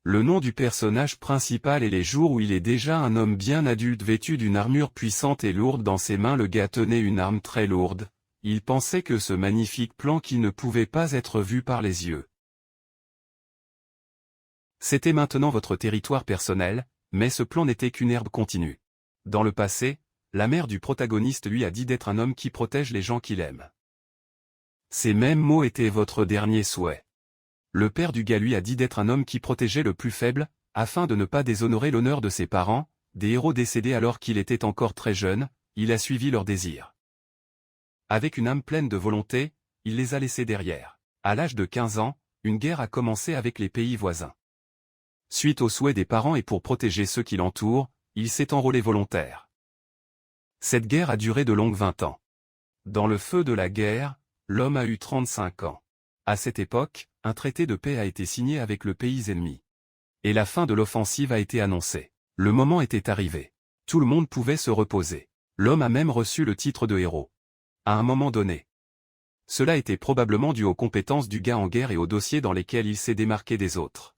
Le nom du personnage principal est les jours où il est déjà un homme bien adulte vêtu d'une armure puissante et lourde dans ses mains. Le gars tenait une arme très lourde. Il pensait que ce magnifique plan qui ne pouvait pas être vu par les yeux. C'était maintenant votre territoire personnel, mais ce plan n'était qu'une herbe continue. Dans le passé, la mère du protagoniste lui a dit d'être un homme qui protège les gens qu'il aime. Ces mêmes mots étaient votre dernier souhait. Le père du gars lui a dit d'être un homme qui protégeait le plus faible, afin de ne pas déshonorer l'honneur de ses parents, des héros décédés alors qu'il était encore très jeune. Il a suivi leurs désirs. Avec une âme pleine de volonté, il les a laissés derrière. À l'âge de 15 ans, une guerre a commencé avec les pays voisins. Suite aux souhaits des parents et pour protéger ceux qui l'entourent, il s'est enrôlé volontaire. Cette guerre a duré de longues 20 ans. Dans le feu de la guerre, l'homme a eu 35 ans. À cette époque, un traité de paix a été signé avec le pays ennemi. Et la fin de l'offensive a été annoncée. Le moment était arrivé. Tout le monde pouvait se reposer. L'homme a même reçu le titre de héros. À un moment donné. Cela était probablement dû aux compétences du gars en guerre et aux dossiers dans lesquels il s'est démarqué des autres.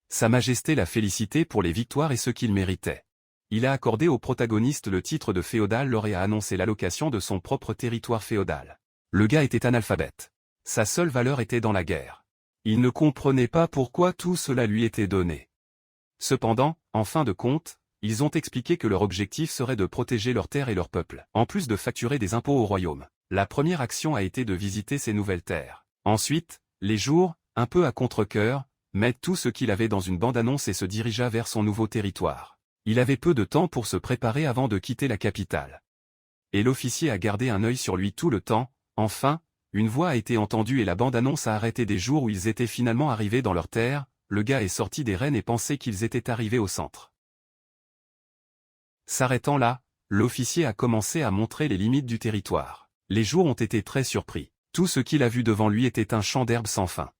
Sa Majesté l'a félicité pour les victoires et ce qu'il méritait. Il a accordé au protagoniste le titre de féodal lors et a annoncé l'allocation de son propre territoire féodal. Le gars était analphabète. Sa seule valeur était dans la guerre. Il ne comprenait pas pourquoi tout cela lui était donné. Cependant, en fin de compte, ils ont expliqué que leur objectif serait de protéger leurs terres et leur peuple, en plus de facturer des impôts au royaume. La première action a été de visiter ces nouvelles terres. Ensuite, les jours, un peu à contre-cœur, mettent tout ce qu'il avait dans une bande-annonce et se dirigea vers son nouveau territoire. Il avait peu de temps pour se préparer avant de quitter la capitale. Et l'officier a gardé un œil sur lui tout le temps. Enfin, une voix a été entendue et la bande-annonce a arrêté des jours où ils étaient finalement arrivés dans leur terre. Le gars est sorti des rênes et pensait qu'ils étaient arrivés au centre. S'arrêtant là, l'officier a commencé à montrer les limites du territoire. Les jours ont été très surpris. Tout ce qu'il a vu devant lui était un champ d'herbe sans fin.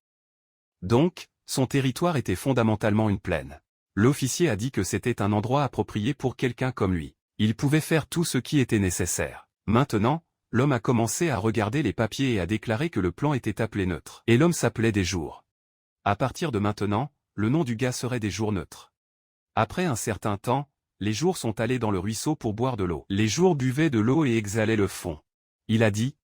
Donc, son territoire était fondamentalement une plaine. L'officier a dit que c'était un endroit approprié pour quelqu'un comme lui. Il pouvait faire tout ce qui était nécessaire. Maintenant, l'homme a commencé à regarder les papiers et a déclaré que le plan était appelé neutre. Et l'homme s'appelait des jours. À partir de maintenant, le nom du gars serait des jours neutres. Après un certain temps, les jours sont allés dans le ruisseau pour boire de l'eau. Les jours buvaient de l'eau et exhalaient le fond. Il a dit.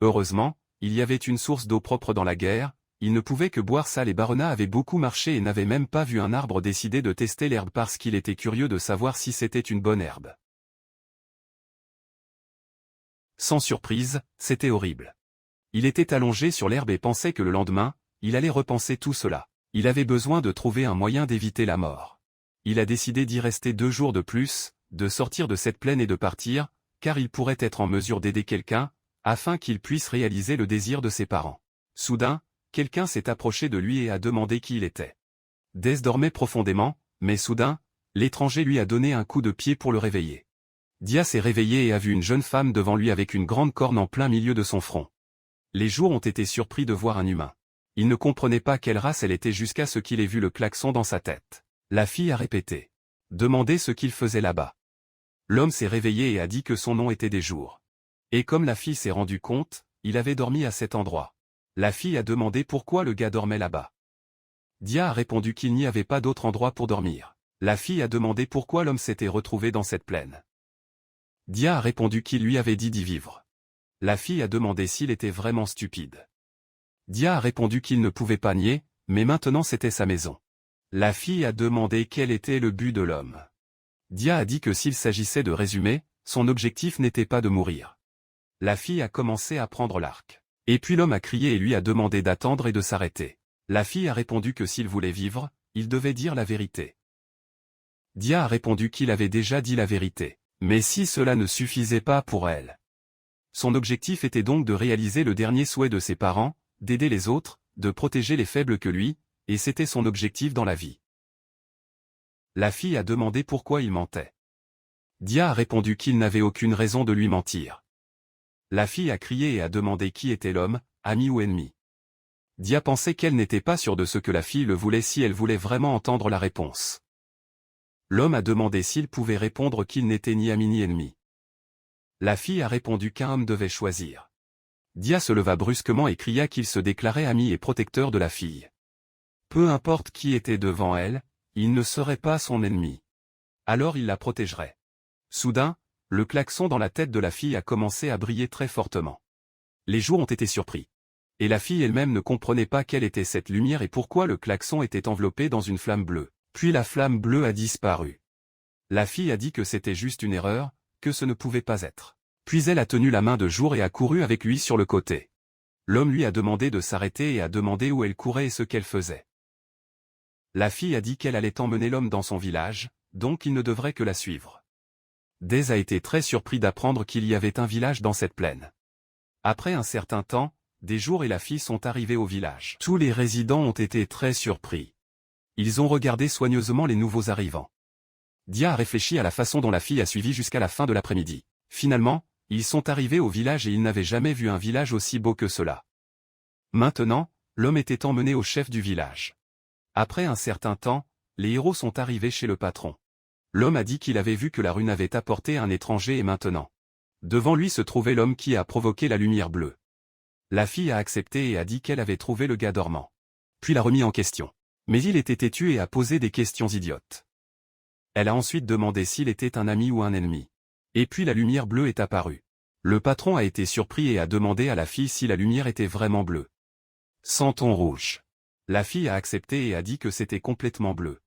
Heureusement, il y avait une source d'eau propre dans la guerre. Il ne pouvait que boire ça. Les Barona avaient beaucoup marché et n'avaient même pas vu un arbre décider de tester l'herbe parce qu'il était curieux de savoir si c'était une bonne herbe. Sans surprise, c'était horrible. Il était allongé sur l'herbe et pensait que le lendemain, il allait repenser tout cela. Il avait besoin de trouver un moyen d'éviter la mort. Il a décidé d'y rester 2 jours de plus, de sortir de cette plaine et de partir, car il pourrait être en mesure d'aider quelqu'un, afin qu'il puisse réaliser le désir de ses parents. Soudain, quelqu'un s'est approché de lui et a demandé qui il était. Des dormait profondément, mais soudain, l'étranger lui a donné un coup de pied pour le réveiller. Dia s'est réveillé et a vu une jeune femme devant lui avec une grande corne en plein milieu de son front. Les jours ont été surpris de voir un humain. Il ne comprenait pas quelle race elle était jusqu'à ce qu'il ait vu le klaxon dans sa tête. La fille a répété. Demandez ce qu'il faisait là-bas. L'homme s'est réveillé et a dit que son nom était des jours. Et comme la fille s'est rendue compte, il avait dormi à cet endroit. La fille a demandé pourquoi le gars dormait là-bas. Dia a répondu qu'il n'y avait pas d'autre endroit pour dormir. La fille a demandé pourquoi l'homme s'était retrouvé dans cette plaine. Dia a répondu qu'il lui avait dit d'y vivre. La fille a demandé s'il était vraiment stupide. Dia a répondu qu'il ne pouvait pas nier, mais maintenant c'était sa maison. La fille a demandé quel était le but de l'homme. Dia a dit que s'il s'agissait de résumer, son objectif n'était pas de mourir. La fille a commencé à prendre l'arc. Et puis l'homme a crié et lui a demandé d'attendre et de s'arrêter. La fille a répondu que s'il voulait vivre, il devait dire la vérité. Dia a répondu qu'il avait déjà dit la vérité. Mais si cela ne suffisait pas pour elle. Son objectif était donc de réaliser le dernier souhait de ses parents, d'aider les autres, de protéger les faibles que lui, et c'était son objectif dans la vie. La fille a demandé pourquoi il mentait. Dia a répondu qu'il n'avait aucune raison de lui mentir. La fille a crié et a demandé qui était l'homme, ami ou ennemi. Dia pensait qu'elle n'était pas sûre de ce que la fille le voulait si elle voulait vraiment entendre la réponse. L'homme a demandé s'il pouvait répondre qu'il n'était ni ami ni ennemi. La fille a répondu qu'un homme devait choisir. Dia se leva brusquement et cria qu'il se déclarait ami et protecteur de la fille. Peu importe qui était devant elle, il ne serait pas son ennemi. Alors il la protégerait. Soudain, le klaxon dans la tête de la fille a commencé à briller très fortement. Les jours ont été surpris. Et la fille elle-même ne comprenait pas quelle était cette lumière et pourquoi le klaxon était enveloppé dans une flamme bleue. Puis la flamme bleue a disparu. La fille a dit que c'était juste une erreur, que ce ne pouvait pas être. Puis elle a tenu la main de Jour et a couru avec lui sur le côté. L'homme lui a demandé de s'arrêter et a demandé où elle courait et ce qu'elle faisait. La fille a dit qu'elle allait emmener l'homme dans son village, donc il ne devrait que la suivre. Dez a été très surpris d'apprendre qu'il y avait un village dans cette plaine. Après un certain temps, des Jours et la fille sont arrivés au village. Tous les résidents ont été très surpris. Ils ont regardé soigneusement les nouveaux arrivants. Dia a réfléchi à la façon dont la fille a suivi jusqu'à la fin de l'après-midi. Finalement, ils sont arrivés au village et ils n'avaient jamais vu un village aussi beau que cela. Maintenant, l'homme était emmené au chef du village. Après un certain temps, les héros sont arrivés chez le patron. L'homme a dit qu'il avait vu que la rune avait apporté un étranger et maintenant. Devant lui se trouvait l'homme qui a provoqué la lumière bleue. La fille a accepté et a dit qu'elle avait trouvé le gars dormant. Puis l'a remis en question. Mais il était têtu et a posé des questions idiotes. Elle a ensuite demandé s'il était un ami ou un ennemi. Et puis la lumière bleue est apparue. Le patron a été surpris et a demandé à la fille si la lumière était vraiment bleue. Sans ton rouge. La fille a accepté et a dit que c'était complètement bleu.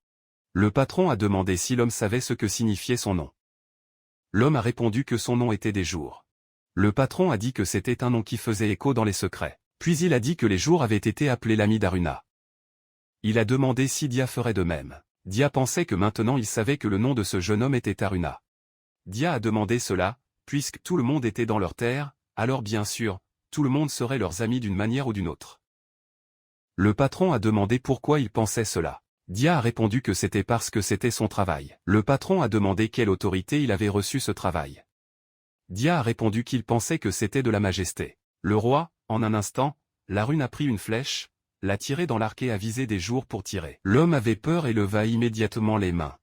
Le patron a demandé si l'homme savait ce que signifiait son nom. L'homme a répondu que son nom était des Jours. Le patron a dit que c'était un nom qui faisait écho dans les secrets. Puis il a dit que les Jours avaient été appelés l'ami d'Aruna. Il a demandé si Dia ferait de même. Dia pensait que maintenant il savait que le nom de ce jeune homme était Aruna. Dia a demandé cela, puisque tout le monde était dans leur terre, alors bien sûr, tout le monde serait leurs amis d'une manière ou d'une autre. Le patron a demandé pourquoi il pensait cela. Dia a répondu que c'était parce que c'était son travail. Le patron a demandé quelle autorité il avait reçu ce travail. Dia a répondu qu'il pensait que c'était de la majesté. Le roi, en un instant, la rune a pris une flèche, l'a tirée dans l'arc et a visé des Jours pour tirer. L'homme avait peur et leva immédiatement les mains.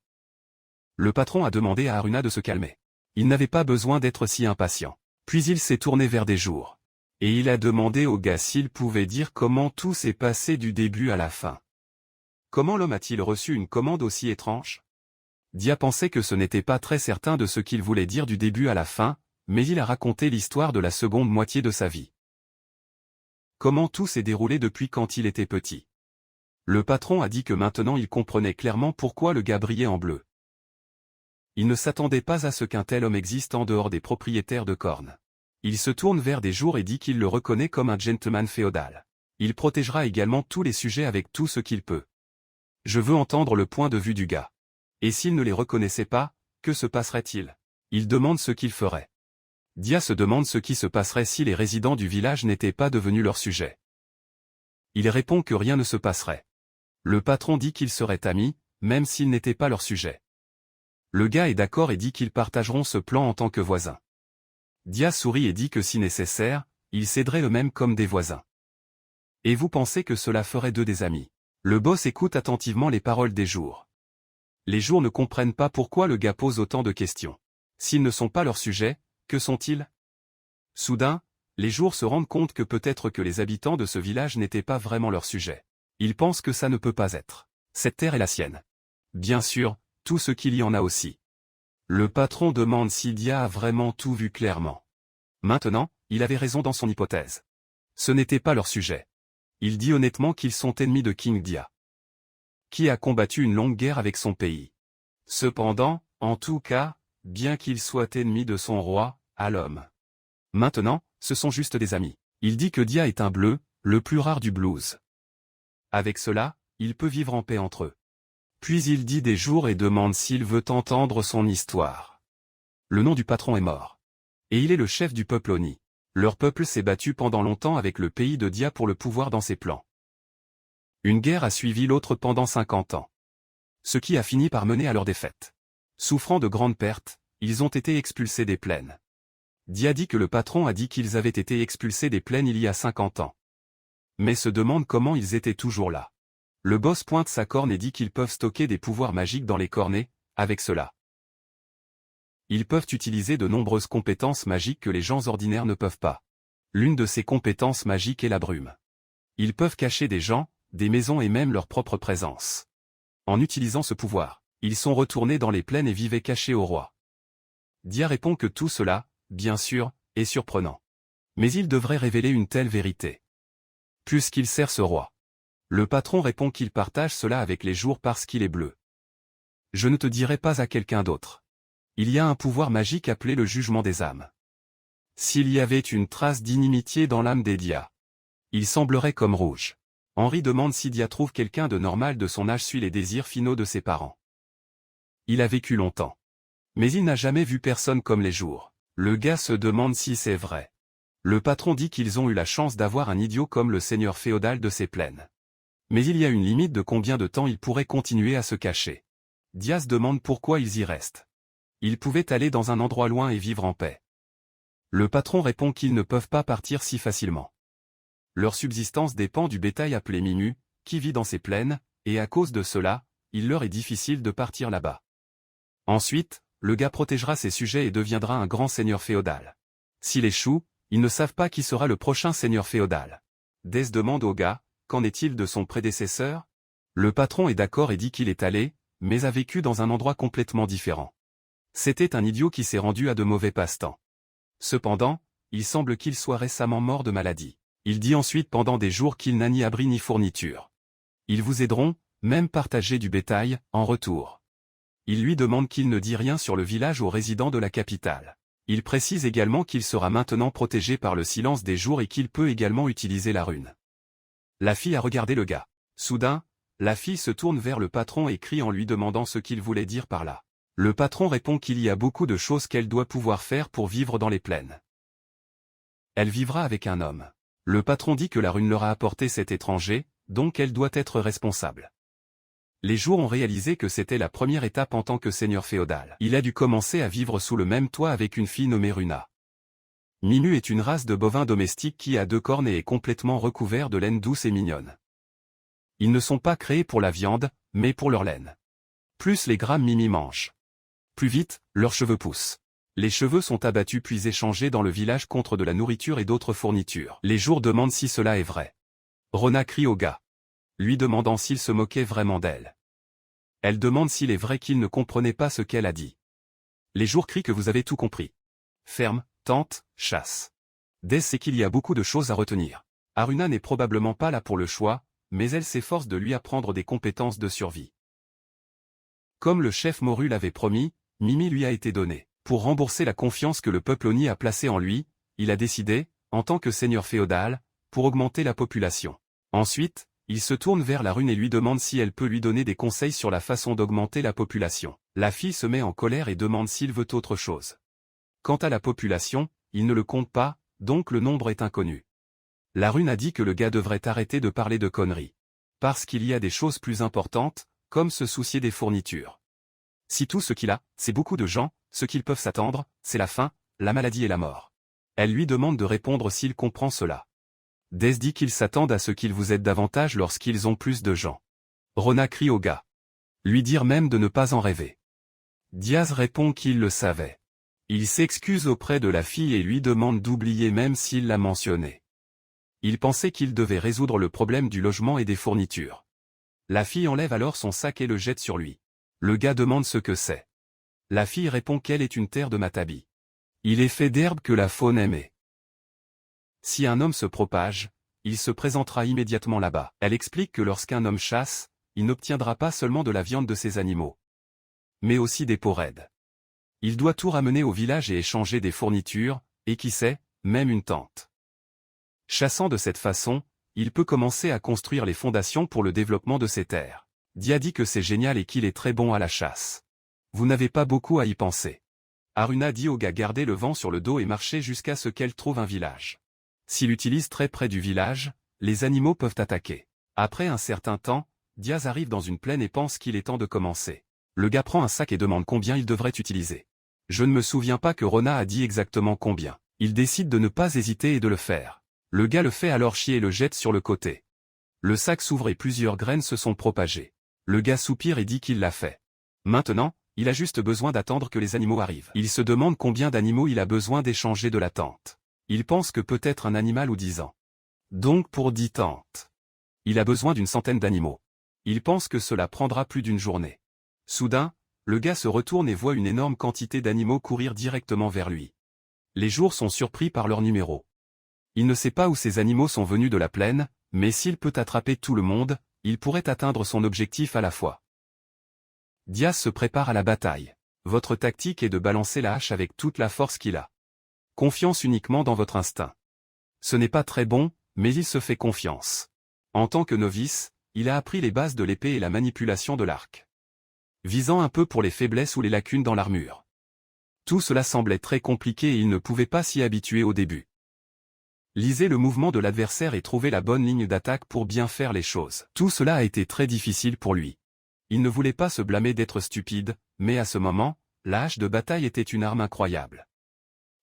Le patron a demandé à Aruna de se calmer. Il n'avait pas besoin d'être si impatient. Puis il s'est tourné vers des Jours. Et il a demandé au gars s'il pouvait dire comment tout s'est passé du début à la fin. Comment l'homme a-t-il reçu une commande aussi étrange? Dia pensait que ce n'était pas très certain de ce qu'il voulait dire du début à la fin, mais il a raconté l'histoire de la seconde moitié de sa vie. Comment tout s'est déroulé depuis quand il était petit. Le patron a dit que maintenant il comprenait clairement pourquoi le gars brillait en bleu. Il ne s'attendait pas à ce qu'un tel homme existe en dehors des propriétaires de cornes. Il se tourne vers des Jours et dit qu'il le reconnaît comme un gentleman féodal. Il protégera également tous les sujets avec tout ce qu'il peut. Je veux entendre le point de vue du gars. Et s'il ne les reconnaissait pas, que se passerait-il? Il demande ce qu'il ferait. Dia se demande ce qui se passerait si les résidents du village n'étaient pas devenus leur sujet. Il répond que rien ne se passerait. Le patron dit qu'ils seraient amis, même s'ils n'étaient pas leur sujet. Le gars est d'accord et dit qu'ils partageront ce plan en tant que voisins. Dia sourit et dit que si nécessaire, ils s'aideraient eux-mêmes comme des voisins. Et vous pensez que cela ferait d'eux des amis? Le boss écoute attentivement les paroles des Jours. Les Jours ne comprennent pas pourquoi le gars pose autant de questions. S'ils ne sont pas leur sujet, que sont-ils? Soudain, les Jours se rendent compte que peut-être que les habitants de ce village n'étaient pas vraiment leur sujet. Ils pensent que ça ne peut pas être. Cette terre est la sienne. Bien sûr, tout ce qu'il y en a aussi. Le patron demande si Dia a vraiment tout vu clairement. Maintenant, il avait raison dans son hypothèse. Ce n'était pas leur sujet. Il dit honnêtement qu'ils sont ennemis de King Dia, qui a combattu une longue guerre avec son pays. Cependant, en tout cas, bien qu'il soit ennemi de son roi, à l'homme. Maintenant, ce sont juste des amis. Il dit que Dia est un bleu, le plus rare du blues. Avec cela, il peut vivre en paix entre eux. Puis il dit des Jours et demande s'il veut entendre son histoire. Le nom du patron est mort. Et il est le chef du peuple Oni. Leur peuple s'est battu pendant longtemps avec le pays de Dia pour le pouvoir dans ses plans. Une guerre a suivi l'autre pendant 50 ans. Ce qui a fini par mener à leur défaite. Souffrant de grandes pertes, ils ont été expulsés des plaines. Dia dit que le patron a dit qu'ils avaient été expulsés des plaines il y a 50 ans. Mais se demande comment ils étaient toujours là. Le boss pointe sa corne et dit qu'ils peuvent stocker des pouvoirs magiques dans les cornets, avec cela. Ils peuvent utiliser de nombreuses compétences magiques que les gens ordinaires ne peuvent pas. L'une de ces compétences magiques est la brume. Ils peuvent cacher des gens, des maisons et même leur propre présence. En utilisant ce pouvoir, ils sont retournés dans les plaines et vivaient cachés au roi. Dia répond que tout cela, bien sûr, est surprenant. Mais il devrait révéler une telle vérité. Puisqu'il sert ce roi. Le patron répond qu'il partage cela avec les jours parce qu'il est bleu. Je ne te dirai pas à quelqu'un d'autre. Il y a un pouvoir magique appelé le jugement des âmes. S'il y avait une trace d'inimitié dans l'âme des Dia, il semblerait comme rouge. Henri demande si Dia trouve quelqu'un de normal de son âge suit les désirs finaux de ses parents. Il a vécu longtemps. Mais il n'a jamais vu personne comme les jours. Le gars se demande si c'est vrai. Le patron dit qu'ils ont eu la chance d'avoir un idiot comme le seigneur féodal de ces plaines. Mais il y a une limite de combien de temps ils pourraient continuer à se cacher. Dia se demande pourquoi ils y restent. Ils pouvaient aller dans un endroit loin et vivre en paix. Le patron répond qu'ils ne peuvent pas partir si facilement. Leur subsistance dépend du bétail appelé Mimu, qui vit dans ces plaines, et à cause de cela, il leur est difficile de partir là-bas. Ensuite, le gars protégera ses sujets et deviendra un grand seigneur féodal. S'il échoue, ils ne savent pas qui sera le prochain seigneur féodal. Des demande au gars, qu'en est-il de son prédécesseur? Le patron est d'accord et dit qu'il est allé, mais a vécu dans un endroit complètement différent. C'était un idiot qui s'est rendu à de mauvais passe-temps. Cependant, il semble qu'il soit récemment mort de maladie. Il dit ensuite pendant des jours qu'il n'a ni abri ni fourniture. Ils vous aideront, même partager du bétail, en retour. Il lui demande qu'il ne dit rien sur le village aux résidents de la capitale. Il précise également qu'il sera maintenant protégé par le silence des jours et qu'il peut également utiliser la rune. La fille a regardé le gars. Soudain, la fille se tourne vers le patron et crie en lui demandant ce qu'il voulait dire par là. Le patron répond qu'il y a beaucoup de choses qu'elle doit pouvoir faire pour vivre dans les plaines. Elle vivra avec un homme. Le patron dit que la rune leur a apporté cet étranger, donc elle doit être responsable. Les jours ont réalisé que c'était la première étape en tant que seigneur féodal. Il a dû commencer à vivre sous le même toit avec une fille nommée Runa. Mimu est une race de bovins domestiques qui a 2 cornes et est complètement recouvert de laine douce et mignonne. Ils ne sont pas créés pour la viande, mais pour leur laine. Plus les grammes Mimi mange, plus vite, leurs cheveux poussent. Les cheveux sont abattus puis échangés dans le village contre de la nourriture et d'autres fournitures. Les jours demandent si cela est vrai. Rona crie au gars, lui demandant s'il se moquait vraiment d'elle. Elle demande s'il est vrai qu'il ne comprenait pas ce qu'elle a dit. Les jours crient que vous avez tout compris. Ferme, tente, chasse. Des sait qu'il y a beaucoup de choses à retenir. Aruna n'est probablement pas là pour le choix, mais elle s'efforce de lui apprendre des compétences de survie. Comme le chef Moru l'avait promis, Mimi lui a été donnée. Pour rembourser la confiance que le peuple Oni a placée en lui, il a décidé, en tant que seigneur féodal, pour augmenter la population. Ensuite, il se tourne vers la rune et lui demande si elle peut lui donner des conseils sur la façon d'augmenter la population. La fille se met en colère et demande s'il veut autre chose. Quant à la population, il ne le compte pas, donc le nombre est inconnu. La rune a dit que le gars devrait arrêter de parler de conneries. Parce qu'il y a des choses plus importantes, comme se soucier des fournitures. Si tout ce qu'il a, c'est beaucoup de gens, ce qu'ils peuvent s'attendre, c'est la faim, la maladie et la mort. Elle lui demande de répondre s'il comprend cela. Des dit qu'ils s'attendent à ce qu'ils vous aident davantage lorsqu'ils ont plus de gens. Rona crie au gars. Lui dire même de ne pas en rêver. Diaz répond qu'il le savait. Il s'excuse auprès de la fille et lui demande d'oublier même s'il l'a mentionné. Il pensait qu'il devait résoudre le problème du logement et des fournitures. La fille enlève alors son sac et le jette sur lui. Le gars demande ce que c'est. La fille répond qu'elle est une terre de Matabi. Il est fait d'herbe que la faune aimait. Si un homme se propage, il se présentera immédiatement là-bas. Elle explique que lorsqu'un homme chasse, il n'obtiendra pas seulement de la viande de ses animaux, mais aussi des peaux raides. Il doit tout ramener au village et échanger des fournitures, et qui sait, même une tente. Chassant de cette façon, il peut commencer à construire les fondations pour le développement de ses terres. Dia dit que c'est génial et qu'il est très bon à la chasse. Vous n'avez pas beaucoup à y penser. Aruna dit au gars garder le vent sur le dos et marcher jusqu'à ce qu'elle trouve un village. S'il utilise très près du village, les animaux peuvent attaquer. Après un certain temps, Diaz arrive dans une plaine et pense qu'il est temps de commencer. Le gars prend un sac et demande combien il devrait utiliser. Je ne me souviens pas que Rona a dit exactement combien. Il décide de ne pas hésiter et de le faire. Le gars le fait alors chier et le jette sur le côté. Le sac s'ouvre et plusieurs graines se sont propagées. Le gars soupire et dit qu'il l'a fait. Maintenant, il a juste besoin d'attendre que les animaux arrivent. Il se demande combien d'animaux il a besoin d'échanger de la tente. Il pense que peut-être un animal ou 10 ans. Donc pour 10 tentes. Il a besoin d'une centaine d'animaux. Il pense que cela prendra plus d'une journée. Soudain, le gars se retourne et voit une énorme quantité d'animaux courir directement vers lui. Les jours sont surpris par leur numéro. Il ne sait pas où ces animaux sont venus de la plaine, mais s'il peut attraper tout le monde, il pourrait atteindre son objectif à la fois. Diaz se prépare à la bataille. Votre tactique est de balancer la hache avec toute la force qu'il a. Confiance uniquement dans votre instinct. Ce n'est pas très bon, mais il se fait confiance. En tant que novice, il a appris les bases de l'épée et la manipulation de l'arc. Visant un peu pour les faiblesses ou les lacunes dans l'armure. Tout cela semblait très compliqué et il ne pouvait pas s'y habituer au début. Lisez le mouvement de l'adversaire et trouvez la bonne ligne d'attaque pour bien faire les choses. Tout cela a été très difficile pour lui. Il ne voulait pas se blâmer d'être stupide, mais à ce moment, la hache de bataille était une arme incroyable.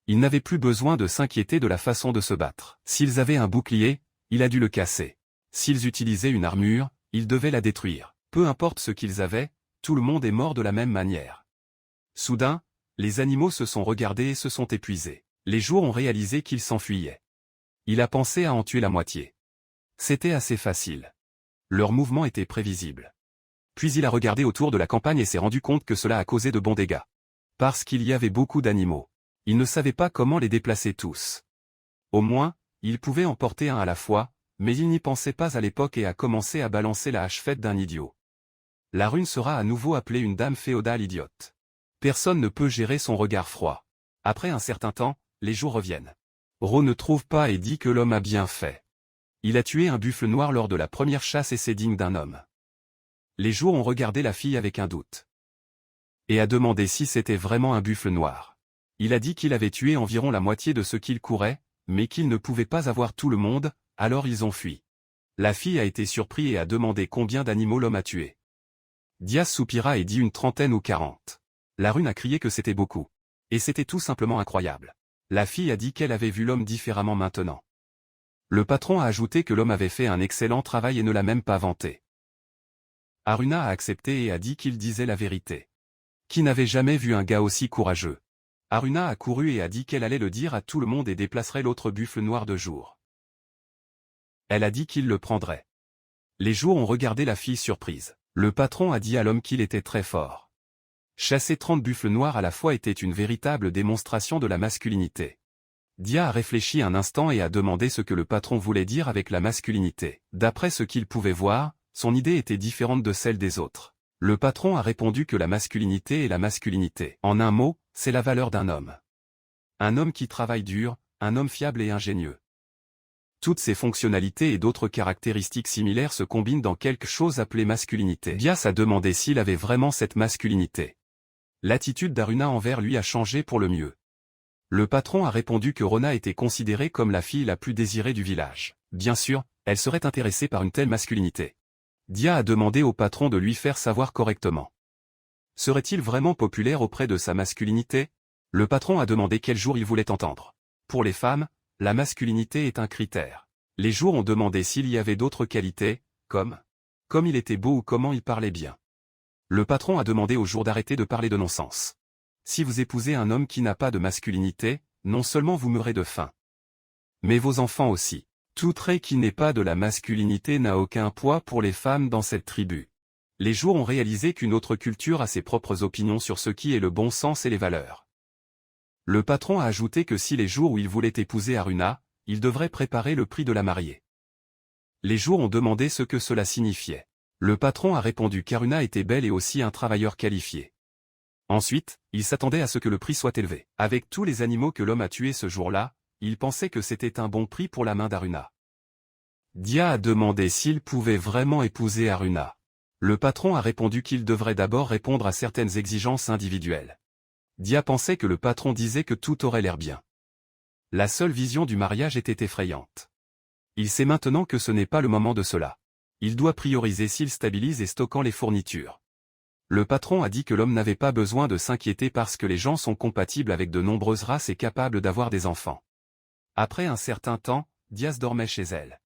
Il n'avait plus besoin de s'inquiéter de la façon de se battre. S'ils avaient un bouclier, il a dû le casser. S'ils utilisaient une armure, il devait la détruire. Peu importe ce qu'ils avaient, tout le monde est mort de la même manière. Soudain, les animaux se sont regardés et se sont épuisés. Les jours ont réalisé qu'ils s'enfuyaient. Il a pensé à en tuer la moitié. C'était assez facile. Leur mouvement était prévisible. Puis il a regardé autour de la campagne et s'est rendu compte que cela a causé de bons dégâts. Parce qu'il y avait beaucoup d'animaux. Il ne savait pas comment les déplacer tous. Au moins, il pouvait en porter un à la fois, mais il n'y pensait pas à l'époque et a commencé à balancer la hache faite d'un idiot. La rune sera à nouveau appelée une dame féodale idiote. Personne ne peut gérer son regard froid. Après un certain temps, les jours reviennent. Ro ne trouve pas et dit que l'homme a bien fait. Il a tué un buffle noir lors de la première chasse et c'est digne d'un homme. Les jours ont regardé la fille avec un doute. Et a demandé si c'était vraiment un buffle noir. Il a dit qu'il avait tué environ la moitié de ceux qu'il courait, mais qu'il ne pouvait pas avoir tout le monde, alors ils ont fui. La fille a été surprise et a demandé combien d'animaux l'homme a tué. Diaz soupira et dit une trentaine ou 40. La rune a crié que c'était beaucoup. Et c'était tout simplement incroyable. La fille a dit qu'elle avait vu l'homme différemment maintenant. Le patron a ajouté que l'homme avait fait un excellent travail et ne l'a même pas vanté. Aruna a accepté et a dit qu'il disait la vérité. Qui n'avait jamais vu un gars aussi courageux? Aruna a couru et a dit qu'elle allait le dire à tout le monde et déplacerait l'autre buffle noir de jour. Elle a dit qu'il le prendrait. Les jours ont regardé la fille surprise. Le patron a dit à l'homme qu'il était très fort. Chasser 30 buffles noirs à la fois était une véritable démonstration de la masculinité. Dia a réfléchi un instant et a demandé ce que le patron voulait dire avec la masculinité. D'après ce qu'il pouvait voir, son idée était différente de celle des autres. Le patron a répondu que la masculinité est la masculinité. En un mot, c'est la valeur d'un homme. Un homme qui travaille dur, un homme fiable et ingénieux. Toutes ces fonctionnalités et d'autres caractéristiques similaires se combinent dans quelque chose appelé masculinité. Diaz a demandé s'il avait vraiment cette masculinité. L'attitude d'Aruna envers lui a changé pour le mieux. Le patron a répondu que Rona était considérée comme la fille la plus désirée du village. Bien sûr, elle serait intéressée par une telle masculinité. Dia a demandé au patron de lui faire savoir correctement. Serait-il vraiment populaire auprès de sa masculinité? Le patron a demandé quel jour il voulait entendre. Pour les femmes, la masculinité est un critère. Les jours ont demandé s'il y avait d'autres qualités, comme il était beau ou comment il parlait bien. Le patron a demandé aux jours d'arrêter de parler de non-sens. Si vous épousez un homme qui n'a pas de masculinité, non seulement vous mourrez de faim, mais vos enfants aussi. Tout trait qui n'est pas de la masculinité n'a aucun poids pour les femmes dans cette tribu. Les jours ont réalisé qu'une autre culture a ses propres opinions sur ce qui est le bon sens et les valeurs. Le patron a ajouté que si les jours où il voulait épouser Aruna, il devrait préparer le prix de la mariée. Les jours ont demandé ce que cela signifiait. Le patron a répondu qu'Aruna était belle et aussi un travailleur qualifié. Ensuite, il s'attendait à ce que le prix soit élevé. Avec tous les animaux que l'homme a tués ce jour-là, il pensait que c'était un bon prix pour la main d'Aruna. Dia a demandé s'il pouvait vraiment épouser Aruna. Le patron a répondu qu'il devrait d'abord répondre à certaines exigences individuelles. Dia pensait que le patron disait que tout aurait l'air bien. La seule vision du mariage était effrayante. Il sait maintenant que ce n'est pas le moment de cela. Il doit prioriser s'il stabilise et stockant les fournitures. Le patron a dit que l'homme n'avait pas besoin de s'inquiéter parce que les gens sont compatibles avec de nombreuses races et capables d'avoir des enfants. Après un certain temps, Diaz dormait chez elle.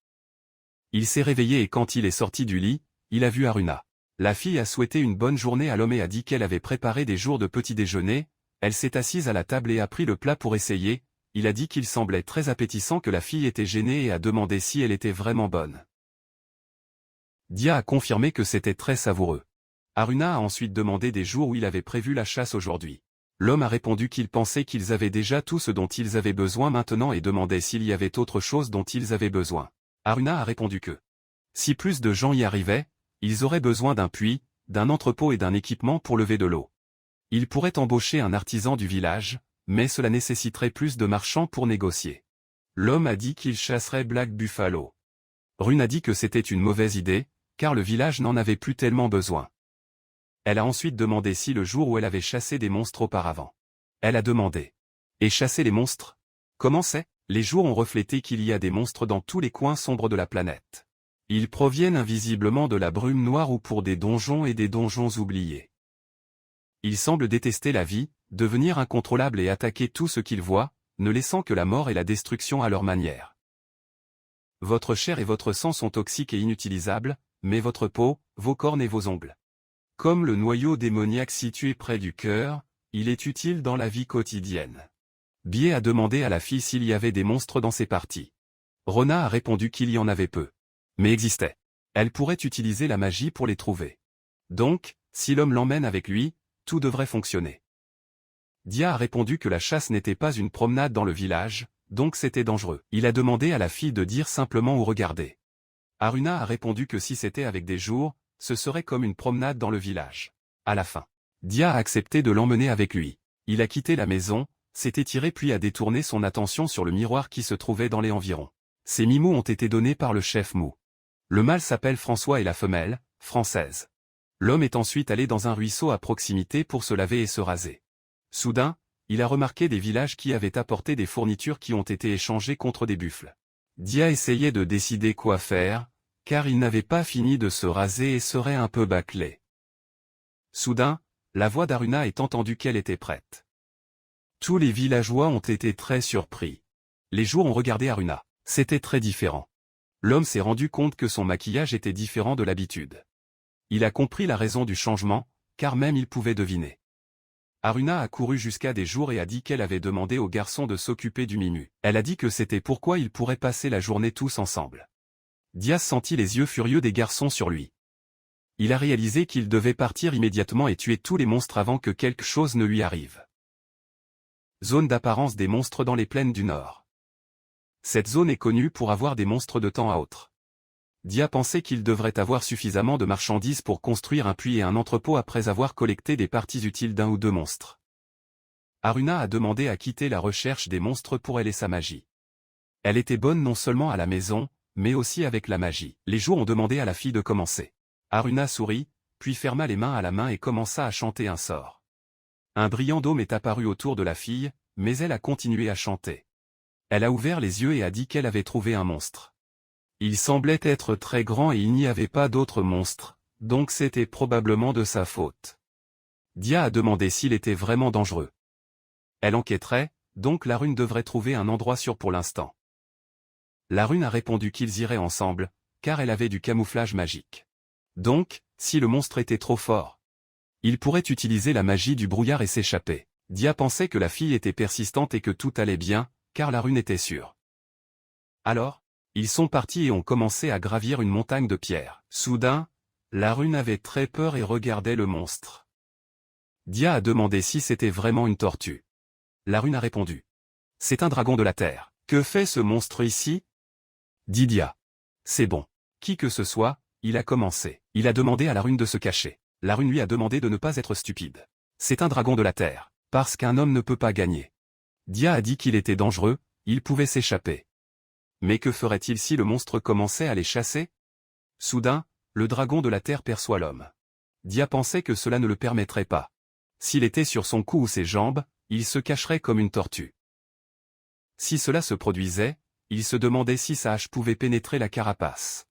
Il s'est réveillé et quand il est sorti du lit, il a vu Aruna. La fille a souhaité une bonne journée à l'homme et a dit qu'elle avait préparé des jours de petit déjeuner, elle s'est assise à la table et a pris le plat pour essayer, il a dit qu'il semblait très appétissant que la fille était gênée et a demandé si elle était vraiment bonne. Dia a confirmé que c'était très savoureux. Aruna a ensuite demandé des jours où il avait prévu la chasse aujourd'hui. L'homme a répondu qu'il pensait qu'ils avaient déjà tout ce dont ils avaient besoin maintenant et demandait s'il y avait autre chose dont ils avaient besoin. Aruna a répondu que si plus de gens y arrivaient, ils auraient besoin d'un puits, d'un entrepôt et d'un équipement pour lever de l'eau. Ils pourraient embaucher un artisan du village, mais cela nécessiterait plus de marchands pour négocier. L'homme a dit qu'il chasserait Black Buffalo. Rune a dit que c'était une mauvaise idée, car le village n'en avait plus tellement besoin. Elle a ensuite demandé si le jour où elle avait chassé des monstres auparavant. Elle a demandé. Et chasser les monstres? Comment c'est? Les jours ont reflété qu'il y a des monstres dans tous les coins sombres de la planète. Ils proviennent invisiblement de la brume noire ou pour des donjons et des donjons oubliés. Ils semblent détester la vie, devenir incontrôlables et attaquer tout ce qu'ils voient, ne laissant que la mort et la destruction à leur manière. Votre chair et votre sang sont toxiques et inutilisables, mais votre peau, vos cornes et vos ongles. Comme le noyau démoniaque situé près du cœur, il est utile dans la vie quotidienne. Bie a demandé à la fille s'il y avait des monstres dans ses parties. Rona a répondu qu'il y en avait peu. Mais existaient. Elle pourrait utiliser la magie pour les trouver. Donc, si l'homme l'emmène avec lui, tout devrait fonctionner. Dia a répondu que la chasse n'était pas une promenade dans le village, donc c'était dangereux. Il a demandé à la fille de dire simplement où regarder. Aruna a répondu que si c'était avec des jours, ce serait comme une promenade dans le village. À la fin, Dia a accepté de l'emmener avec lui. Il a quitté la maison, s'est étiré puis a détourné son attention sur le miroir qui se trouvait dans les environs. Ces mimous ont été donnés par le chef Mou. Le mâle s'appelle François et la femelle, Française. L'homme est ensuite allé dans un ruisseau à proximité pour se laver et se raser. Soudain, il a remarqué des villages qui avaient apporté des fournitures qui ont été échangées contre des buffles. Dia essayait de décider quoi faire, car il n'avait pas fini de se raser et serait un peu bâclé. Soudain, la voix d'Aruna est entendue qu'elle était prête. Tous les villageois ont été très surpris. Les jours ont regardé Aruna. C'était très différent. L'homme s'est rendu compte que son maquillage était différent de l'habitude. Il a compris la raison du changement, car même il pouvait deviner. Aruna a couru jusqu'à des jours et a dit qu'elle avait demandé au garçon de s'occuper du Mimu. Elle a dit que c'était pourquoi ils pourraient passer la journée tous ensemble. Dia sentit les yeux furieux des garçons sur lui. Il a réalisé qu'il devait partir immédiatement et tuer tous les monstres avant que quelque chose ne lui arrive. Zone d'apparence des monstres dans les plaines du Nord. Cette zone est connue pour avoir des monstres de temps à autre. Dia pensait qu'il devrait avoir suffisamment de marchandises pour construire un puits et un entrepôt après avoir collecté des parties utiles d'un ou deux monstres. Aruna a demandé à quitter la recherche des monstres pour elle et sa magie. Elle était bonne non seulement à la maison, mais aussi avec la magie. Les jours ont demandé à la fille de commencer. Aruna sourit, puis ferma les mains à la main et commença à chanter un sort. Un brillant dôme est apparu autour de la fille, mais elle a continué à chanter. Elle a ouvert les yeux et a dit qu'elle avait trouvé un monstre. Il semblait être très grand et il n'y avait pas d'autres monstres, donc c'était probablement de sa faute. Dia a demandé s'il était vraiment dangereux. Elle enquêterait, donc la rune devrait trouver un endroit sûr pour l'instant. La rune a répondu qu'ils iraient ensemble, car elle avait du camouflage magique. Donc, si le monstre était trop fort, il pourrait utiliser la magie du brouillard et s'échapper. Dia pensait que la fille était persistante et que tout allait bien, car la rune était sûre. Alors, ils sont partis et ont commencé à gravir une montagne de pierres. Soudain, la rune avait très peur et regardait le monstre. Dia a demandé si c'était vraiment une tortue. La rune a répondu. C'est un dragon de la terre. Que fait ce monstre ici? Dit Dia. C'est bon. Qui que ce soit, il a commencé. Il a demandé à la rune de se cacher. La rune lui a demandé de ne pas être stupide. C'est un dragon de la terre, parce qu'un homme ne peut pas gagner. Dia a dit qu'il était dangereux, il pouvait s'échapper. Mais que ferait-il si le monstre commençait à les chasser? Soudain, le dragon de la terre perçoit l'homme. Dia pensait que cela ne le permettrait pas. S'il était sur son cou ou ses jambes, il se cacherait comme une tortue. Si cela se produisait, il se demandait si sa hache pouvait pénétrer la carapace.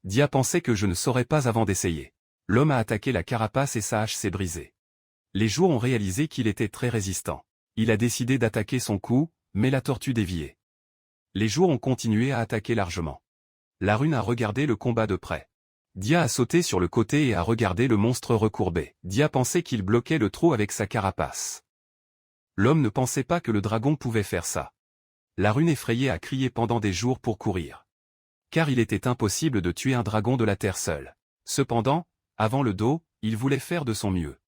Dia pensait que je ne saurais pas avant d'essayer. L'homme a attaqué la carapace et sa hache s'est brisée. Les jours ont réalisé qu'il était très résistant. Il a décidé d'attaquer son cou, mais la tortue déviait. Les jours ont continué à attaquer largement. La rune a regardé le combat de près. Dia a sauté sur le côté et a regardé le monstre recourbé. Dia pensait qu'il bloquait le trou avec sa carapace. L'homme ne pensait pas que le dragon pouvait faire ça. La rune effrayée a crié pendant des jours pour courir. car il était impossible de tuer un dragon de la terre seul. Cependant, avant le dos, il voulait faire de son mieux.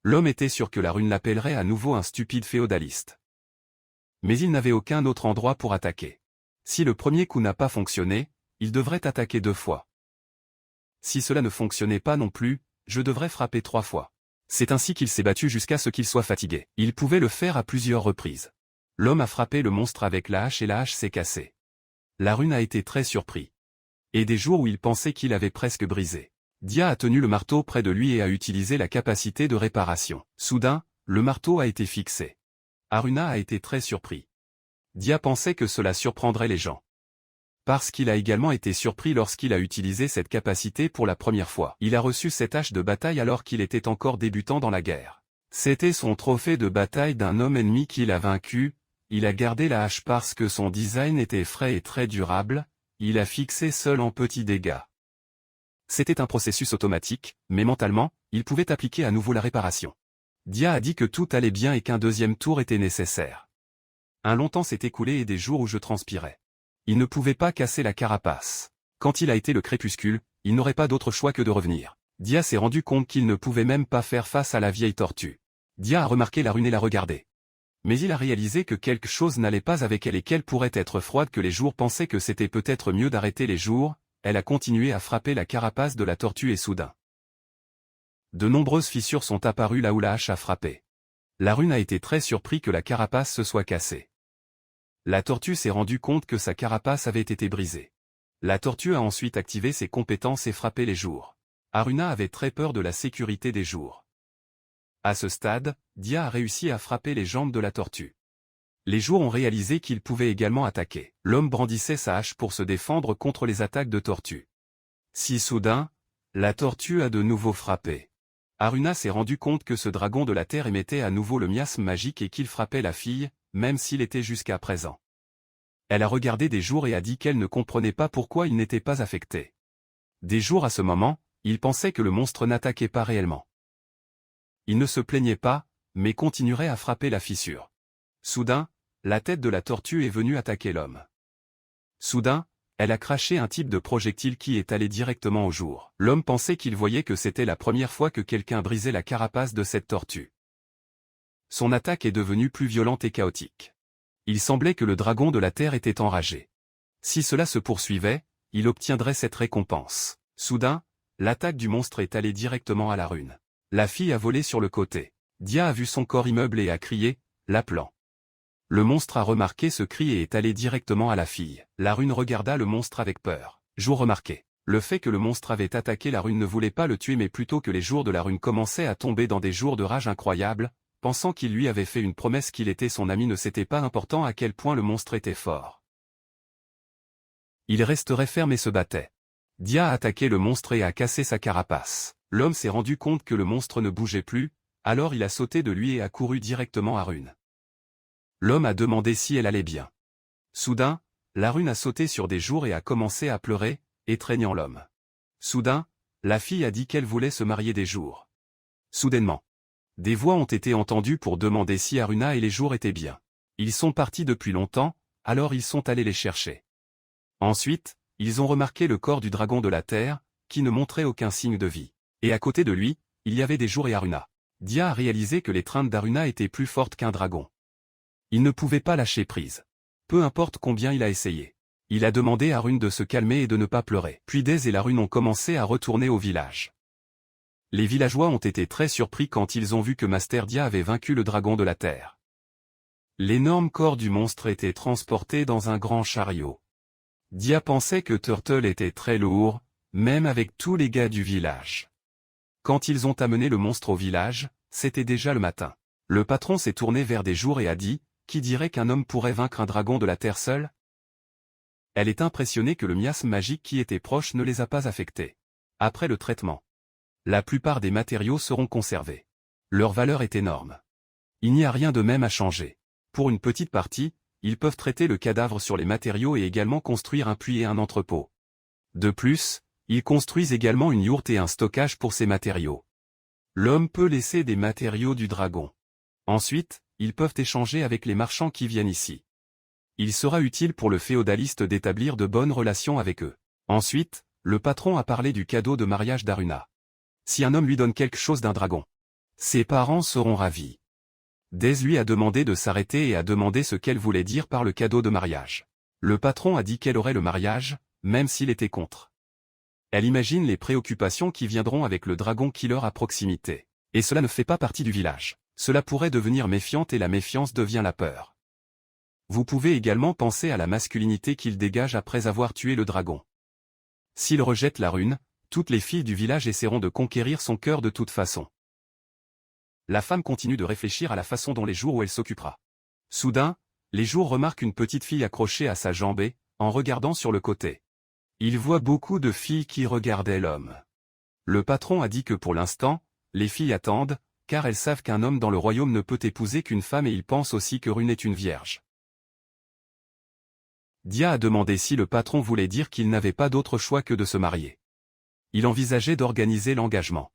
L'homme était sûr que la rune l'appellerait à nouveau un stupide féodaliste. Mais il n'avait aucun autre endroit pour attaquer. Si le premier coup n'a pas fonctionné, il devrait attaquer 2 fois. Si cela ne fonctionnait pas non plus, je devrais frapper 3 fois. C'est ainsi qu'il s'est battu jusqu'à ce qu'il soit fatigué. Il pouvait le faire à plusieurs reprises. L'homme a frappé le monstre avec la hache et la hache s'est cassée. La rune a été très surpris. Et des jours où il pensait qu'il avait presque brisé. Dia a tenu le marteau près de lui et a utilisé la capacité de réparation. Soudain, le marteau a été fixé. Aruna a été très surpris. Dia pensait que cela surprendrait les gens. Parce qu'il a également été surpris lorsqu'il a utilisé cette capacité pour la première fois. Il a reçu cette hache de bataille alors qu'il était encore débutant dans la guerre. C'était son trophée de bataille d'un homme ennemi qu'il a vaincu. Il a gardé la hache parce que son design était frais et très durable. Il a fixé seul en petits dégâts. C'était un processus automatique, mais mentalement, il pouvait appliquer à nouveau la réparation. Dia a dit que tout allait bien et qu'un deuxième tour était nécessaire. Un long temps s'est écoulé et des jours où je transpirais. Il ne pouvait pas casser la carapace. Quand il a été le crépuscule, il n'aurait pas d'autre choix que de revenir. Dia s'est rendu compte qu'il ne pouvait même pas faire face à la vieille tortue. Dia a remarqué la rune et l'a regardée. Mais il a réalisé que quelque chose n'allait pas avec elle et qu'elle pourrait être froide, que les jours pensaient que c'était peut-être mieux d'arrêter les jours. Elle a continué à frapper la carapace de la tortue et soudain, de nombreuses fissures sont apparues là où la hache a frappé. La rune a été très surpris que la carapace se soit cassée. La tortue s'est rendue compte que sa carapace avait été brisée. La tortue a ensuite activé ses compétences et frappé les jours. Aruna avait très peur de la sécurité des jours. À ce stade, Dia a réussi à frapper les jambes de la tortue. Les jours ont réalisé qu'ils pouvaient également attaquer. L'homme brandissait sa hache pour se défendre contre les attaques de tortue. Si soudain, la tortue a de nouveau frappé. Aruna s'est rendu compte que ce dragon de la terre émettait à nouveau le miasme magique et qu'il frappait la fille, même s'il était jusqu'à présent. Elle a regardé des jours et a dit qu'elle ne comprenait pas pourquoi il n'était pas affecté. Des jours à ce moment, il pensait que le monstre n'attaquait pas réellement. Il ne se plaignait pas, mais continuerait à frapper la fissure. Soudain, la tête de la tortue est venue attaquer l'homme. Soudain, elle a craché un type de projectile qui est allé directement au jour. L'homme pensait qu'il voyait que c'était la première fois que quelqu'un brisait la carapace de cette tortue. Son attaque est devenue plus violente et chaotique. Il semblait que le dragon de la terre était enragé. Si cela se poursuivait, il obtiendrait cette récompense. Soudain, l'attaque du monstre est allée directement à la rune. La fille a volé sur le côté. Dia a vu son corps immeuble et a crié, l'appelant. Le monstre a remarqué ce cri et est allé directement à la fille. La rune regarda le monstre avec peur. Jour remarqué. Le fait que le monstre avait attaqué la rune ne voulait pas le tuer mais plutôt que les jours de la rune commençaient à tomber dans des jours de rage incroyables, pensant qu'il lui avait fait une promesse qu'il était son ami, ne c'était pas important à quel point le monstre était fort. Il resterait ferme et se battait. Dia a attaqué le monstre et a cassé sa carapace. L'homme s'est rendu compte que le monstre ne bougeait plus, alors il a sauté de lui et a couru directement à Rune. L'homme a demandé si elle allait bien. Soudain, la rune a sauté sur des jours et a commencé à pleurer, étreignant l'homme. Soudain, la fille a dit qu'elle voulait se marier des jours. Soudainement, des voix ont été entendues pour demander si Aruna et les jours étaient bien. Ils sont partis depuis longtemps, alors ils sont allés les chercher. Ensuite, ils ont remarqué le corps du dragon de la terre, qui ne montrait aucun signe de vie. Et à côté de lui, il y avait des jours et Aruna. Dia a réalisé que l'étreinte d'Aruna était plus forte qu'un dragon. Il ne pouvait pas lâcher prise. Peu importe combien il a essayé. Il a demandé à Rune de se calmer et de ne pas pleurer. Puis Dez et la Rune ont commencé à retourner au village. Les villageois ont été très surpris quand ils ont vu que Master Dia avait vaincu le dragon de la terre. L'énorme corps du monstre était transporté dans un grand chariot. Dia pensait que Turtle était très lourd, même avec tous les gars du village. Quand ils ont amené le monstre au village, c'était déjà le matin. Le patron s'est tourné vers des jours et a dit, qui dirait qu'un homme pourrait vaincre un dragon de la terre seul? Elle est impressionnée que le miasme magique qui était proche ne les a pas affectés. Après le traitement, la plupart des matériaux seront conservés. Leur valeur est énorme. Il n'y a rien de même à changer. Pour une petite partie, ils peuvent traiter le cadavre sur les matériaux et également construire un puits et un entrepôt. De plus, ils construisent également une yourte et un stockage pour ces matériaux. L'homme peut laisser des matériaux du dragon. Ensuite, ils peuvent échanger avec les marchands qui viennent ici. Il sera utile pour le féodaliste d'établir de bonnes relations avec eux. Ensuite, le patron a parlé du cadeau de mariage d'Aruna. Si un homme lui donne quelque chose d'un dragon, ses parents seront ravis. Dez lui a demandé de s'arrêter et a demandé ce qu'elle voulait dire par le cadeau de mariage. Le patron a dit qu'elle aurait le mariage, même s'il était contre. Elle imagine les préoccupations qui viendront avec le dragon killer à proximité. Et cela ne fait pas partie du village. Cela pourrait devenir méfiante et la méfiance devient la peur. Vous pouvez également penser à la masculinité qu'il dégage après avoir tué le dragon. S'il rejette la rune, toutes les filles du village essaieront de conquérir son cœur de toute façon. La femme continue de réfléchir à la façon dont les jours où elle s'occupera. Soudain, les jours remarquent une petite fille accrochée à sa jambe, en regardant sur le côté. Il voit beaucoup de filles qui regardaient l'homme. Le patron a dit que pour l'instant, les filles attendent, car elles savent qu'un homme dans le royaume ne peut épouser qu'une femme et ils pensent aussi que Rune est une vierge. Dia a demandé si le patron voulait dire qu'il n'avait pas d'autre choix que de se marier. Il envisageait d'organiser l'engagement.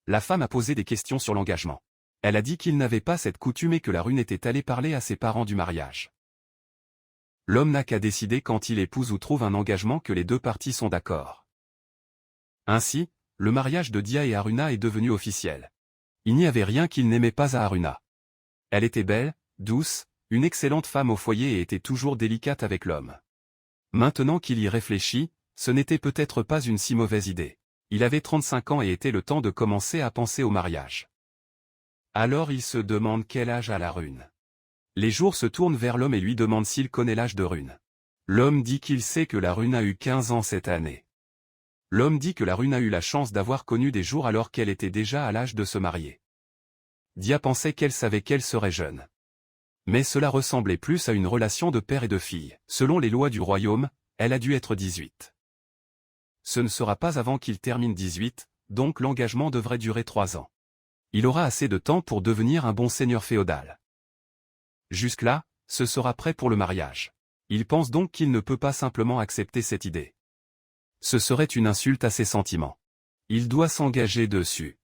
La femme a posé des questions sur l'engagement. Elle a dit qu'il n'avait pas cette coutume et que la Rune était allée parler à ses parents du mariage. L'homme n'a qu'à décider quand il épouse ou trouve un engagement que les deux parties sont d'accord. Ainsi, le mariage de Dia et Aruna est devenu officiel. Il n'y avait rien qu'il n'aimait pas à Aruna. Elle était belle, douce, une excellente femme au foyer et était toujours délicate avec l'homme. Maintenant qu'il y réfléchit, ce n'était peut-être pas une si mauvaise idée. Il avait 35 ans et était le temps de commencer à penser au mariage. Alors il se demande quel âge a la Rune. Les jours se tournent vers l'homme et lui demandent s'il connaît l'âge de Rune. L'homme dit qu'il sait que la Rune a eu 15 ans cette année. L'homme dit que la Rune a eu la chance d'avoir connu des jours alors qu'elle était déjà à l'âge de se marier. Dia pensait qu'elle savait qu'elle serait jeune. Mais cela ressemblait plus à une relation de père et de fille. Selon les lois du royaume, elle a dû être 18. Ce ne sera pas avant qu'il termine 18, donc l'engagement devrait durer 3 ans. Il aura assez de temps pour devenir un bon seigneur féodal. Jusque-là, ce sera prêt pour le mariage. Il pense donc qu'il ne peut pas simplement accepter cette idée. Ce serait une insulte à ses sentiments. Il doit s'engager dessus.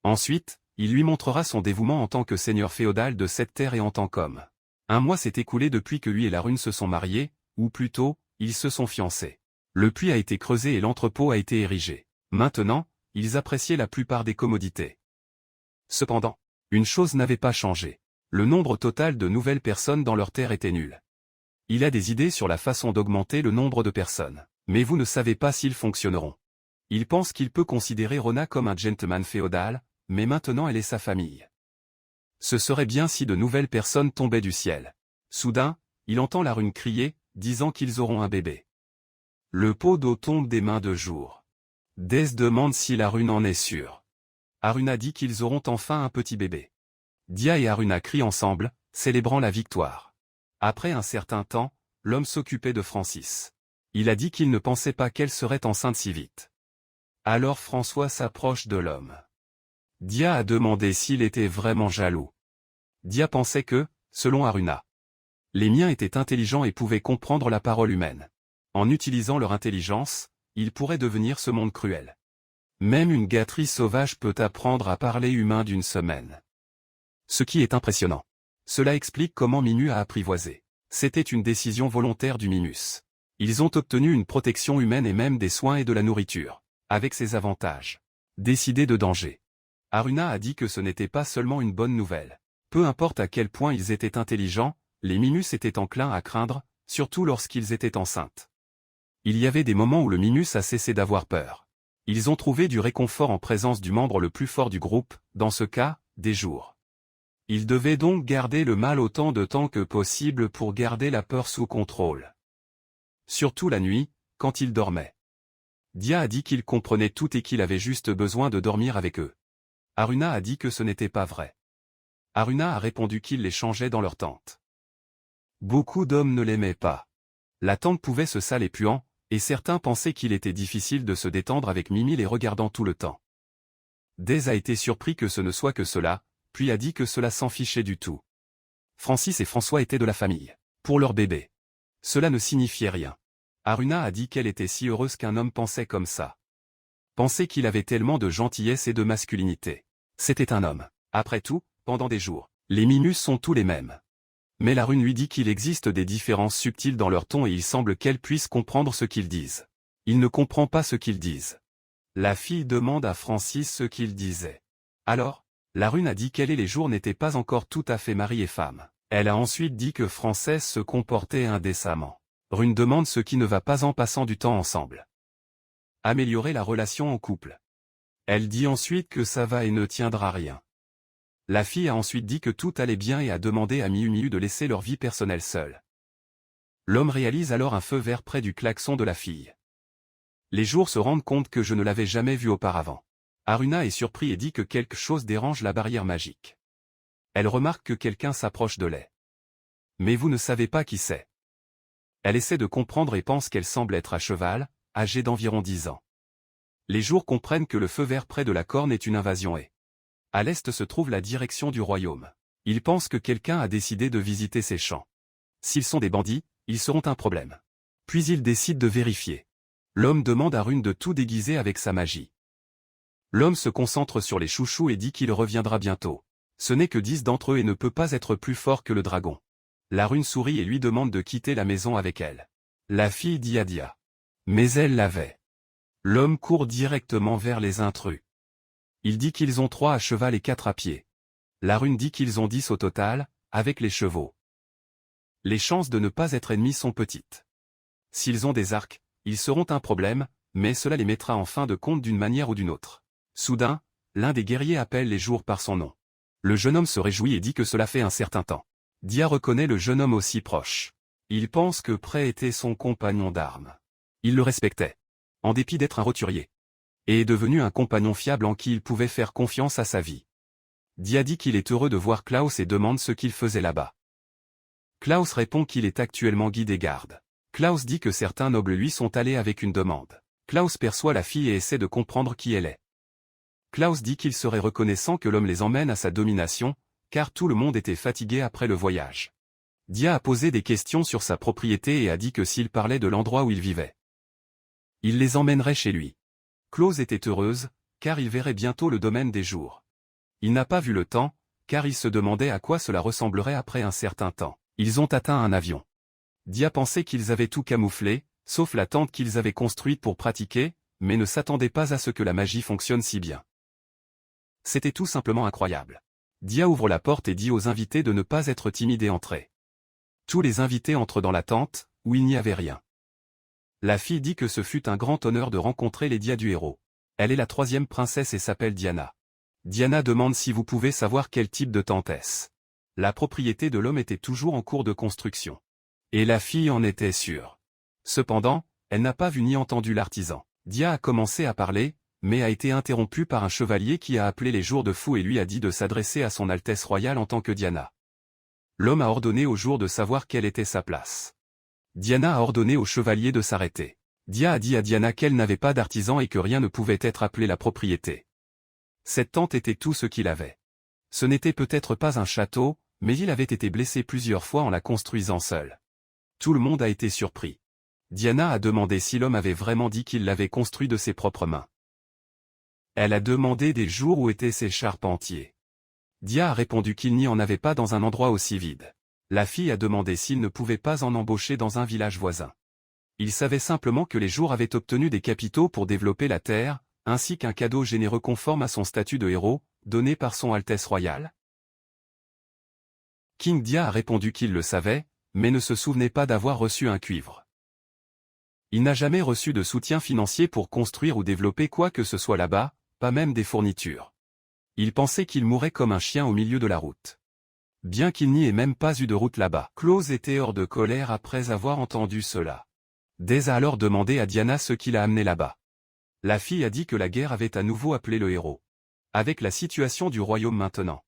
Ensuite, il lui montrera son dévouement en tant que seigneur féodal de cette terre et en tant qu'homme. Un mois s'est écoulé depuis que lui et la Rune se sont mariés, ou plutôt, ils se sont fiancés. Le puits a été creusé et l'entrepôt a été érigé. Maintenant, ils appréciaient la plupart des commodités. Cependant, une chose n'avait pas changé. Le nombre total de nouvelles personnes dans leur terre était nul. Il a des idées sur la façon d'augmenter le nombre de personnes, mais vous ne savez pas s'ils fonctionneront. Il pense qu'il peut considérer Rona comme un gentleman féodal, mais maintenant elle est sa famille. Ce serait bien si de nouvelles personnes tombaient du ciel. Soudain, il entend la Rune crier, disant qu'ils auront un bébé. Le pot d'eau tombe des mains de Jour. Dez demande si la Rune en est sûre. Aruna dit qu'ils auront enfin un petit bébé. Dia et Aruna crient ensemble, célébrant la victoire. Après un certain temps, l'homme s'occupait de Francis. Il a dit qu'il ne pensait pas qu'elle serait enceinte si vite. Alors François s'approche de l'homme. Dia a demandé s'il était vraiment jaloux. Dia pensait que, selon Aruna, les miens étaient intelligents et pouvaient comprendre la parole humaine. En utilisant leur intelligence, ils pourraient devenir ce monde cruel. Même une gâterie sauvage peut apprendre à parler humain d'une semaine. Ce qui est impressionnant. Cela explique comment Mimu a apprivoisé. C'était une décision volontaire du Mimus. Ils ont obtenu une protection humaine et même des soins et de la nourriture. Avec ses avantages. Décidé de danger. Aruna a dit que ce n'était pas seulement une bonne nouvelle. Peu importe à quel point ils étaient intelligents, les Mimus étaient enclins à craindre, surtout lorsqu'ils étaient enceintes. Il y avait des moments où le Mimus a cessé d'avoir peur. Ils ont trouvé du réconfort en présence du membre le plus fort du groupe, dans ce cas, des Jours. Ils devaient donc garder le mal autant de temps que possible pour garder la peur sous contrôle. Surtout la nuit, quand ils dormaient. Dia a dit qu'il comprenait tout et qu'il avait juste besoin de dormir avec eux. Aruna a dit que ce n'était pas vrai. Aruna a répondu qu'il les changeait dans leur tente. Beaucoup d'hommes ne l'aimaient pas. La tente pouvait se saler puant, et certains pensaient qu'il était difficile de se détendre avec Mimi les regardant tout le temps. Dez a été surpris que ce ne soit que cela, puis a dit que cela s'en fichait du tout. Francis et François étaient de la famille. Pour leur bébé. Cela ne signifiait rien. Aruna a dit qu'elle était si heureuse qu'un homme pensait comme ça. Pensait qu'il avait tellement de gentillesse et de masculinité. C'était un homme. Après tout, pendant des jours, les Mimus sont tous les mêmes. Mais la rune lui dit qu'il existe des différences subtiles dans leur ton et il semble qu'elle puisse comprendre ce qu'ils disent. Il ne comprend pas ce qu'ils disent. La fille demande à Francis ce qu'il disait. Alors, la rune a dit qu'elle et les jours n'étaient pas encore tout à fait mari et femme. Elle a ensuite dit que Frances se comportait indécemment. Rune demande ce qui ne va pas en passant du temps ensemble. Améliorer la relation en couple. Elle dit ensuite que ça va et ne tiendra rien. La fille a ensuite dit que tout allait bien et a demandé à Miu de laisser leur vie personnelle seule. L'homme réalise alors un feu vert près du klaxon de la fille. Les jours se rendent compte que je ne l'avais jamais vu auparavant. Haruna est surpris et dit que quelque chose dérange la barrière magique. Elle remarque que quelqu'un s'approche de lait. Mais vous ne savez pas qui c'est. Elle essaie de comprendre et pense qu'elle semble être à cheval, âgée d'environ 10 ans. Les jours comprennent que le feu vert près de la corne est une invasion et à l'est se trouve la direction du royaume. Ils pensent que quelqu'un a décidé de visiter ces champs. S'ils sont des bandits, ils seront un problème. Puis ils décident de vérifier. L'homme demande à Rune de tout déguiser avec sa magie. L'homme se concentre sur les chouchous et dit qu'il reviendra bientôt. Ce n'est que 10 d'entre eux et ne peut pas être plus fort que le dragon. La rune sourit et lui demande de quitter la maison avec elle. La fille dit à Dia. Mais elle l'avait. L'homme court directement vers les intrus. Il dit qu'ils ont 3 à cheval et 4 à pied. La rune dit qu'ils ont 10 au total, avec les chevaux. Les chances de ne pas être ennemis sont petites. S'ils ont des arcs, ils seront un problème, mais cela les mettra en fin de compte d'une manière ou d'une autre. Soudain, l'un des guerriers appelle les jours par son nom. Le jeune homme se réjouit et dit que cela fait un certain temps. Dia reconnaît le jeune homme aussi proche. Il pense que Prêt était son compagnon d'armes. Il le respectait, en dépit d'être un roturier, et est devenu un compagnon fiable en qui il pouvait faire confiance à sa vie. Dia dit qu'il est heureux de voir Klaus et demande ce qu'il faisait là-bas. Klaus répond qu'il est actuellement guide des gardes. Klaus dit que certains nobles lui sont allés avec une demande. Klaus perçoit la fille et essaie de comprendre qui elle est. Klaus dit qu'il serait reconnaissant que l'homme les emmène à sa domination, car tout le monde était fatigué après le voyage. Dia a posé des questions sur sa propriété et a dit que s'il parlait de l'endroit où il vivait, il les emmènerait chez lui. Klaus était heureuse, car il verrait bientôt le domaine des jours. Il n'a pas vu le temps, car il se demandait à quoi cela ressemblerait après un certain temps. Ils ont atteint un avion. Dia pensait qu'ils avaient tout camouflé, sauf la tente qu'ils avaient construite pour pratiquer, mais ne s'attendait pas à ce que la magie fonctionne si bien. C'était tout simplement incroyable. Dia ouvre la porte et dit aux invités de ne pas être timides et entrer. Tous les invités entrent dans la tente, où il n'y avait rien. La fille dit que ce fut un grand honneur de rencontrer les Dia du héros. Elle est la 3e princesse et s'appelle Diana. Diana demande si vous pouvez savoir quel type de tente est-ce. La propriété de l'homme était toujours en cours de construction. Et la fille en était sûre. Cependant, elle n'a pas vu ni entendu l'artisan. Dia a commencé à parler, mais a été interrompue par un chevalier qui a appelé les jours de fou et lui a dit de s'adresser à son Altesse royale en tant que Diana. L'homme a ordonné au jour de savoir quelle était sa place. Diana a ordonné au chevalier de s'arrêter. Dia a dit à Diana qu'elle n'avait pas d'artisan et que rien ne pouvait être appelé la propriété. Cette tente était tout ce qu'il avait. Ce n'était peut-être pas un château, mais il avait été blessé plusieurs fois en la construisant seul. Tout le monde a été surpris. Diana a demandé si l'homme avait vraiment dit qu'il l'avait construit de ses propres mains. Elle a demandé des jours où étaient ses charpentiers. Dia a répondu qu'il n'y en avait pas dans un endroit aussi vide. La fille a demandé s'il ne pouvait pas en embaucher dans un village voisin. Il savait simplement que les jours avaient obtenu des capitaux pour développer la terre, ainsi qu'un cadeau généreux conforme à son statut de héros, donné par son Altesse royale. King Dia a répondu qu'il le savait, mais ne se souvenait pas d'avoir reçu un cuivre. Il n'a jamais reçu de soutien financier pour construire ou développer quoi que ce soit là-bas, pas même des fournitures. Il pensait qu'il mourrait comme un chien au milieu de la route. Bien qu'il n'y ait même pas eu de route là-bas. Klaus était hors de colère après avoir entendu cela. Dez a alors demandé à Diana ce qui l'a amené là-bas. La fille a dit que la guerre avait à nouveau appelé le héros. Avec la situation du royaume maintenant,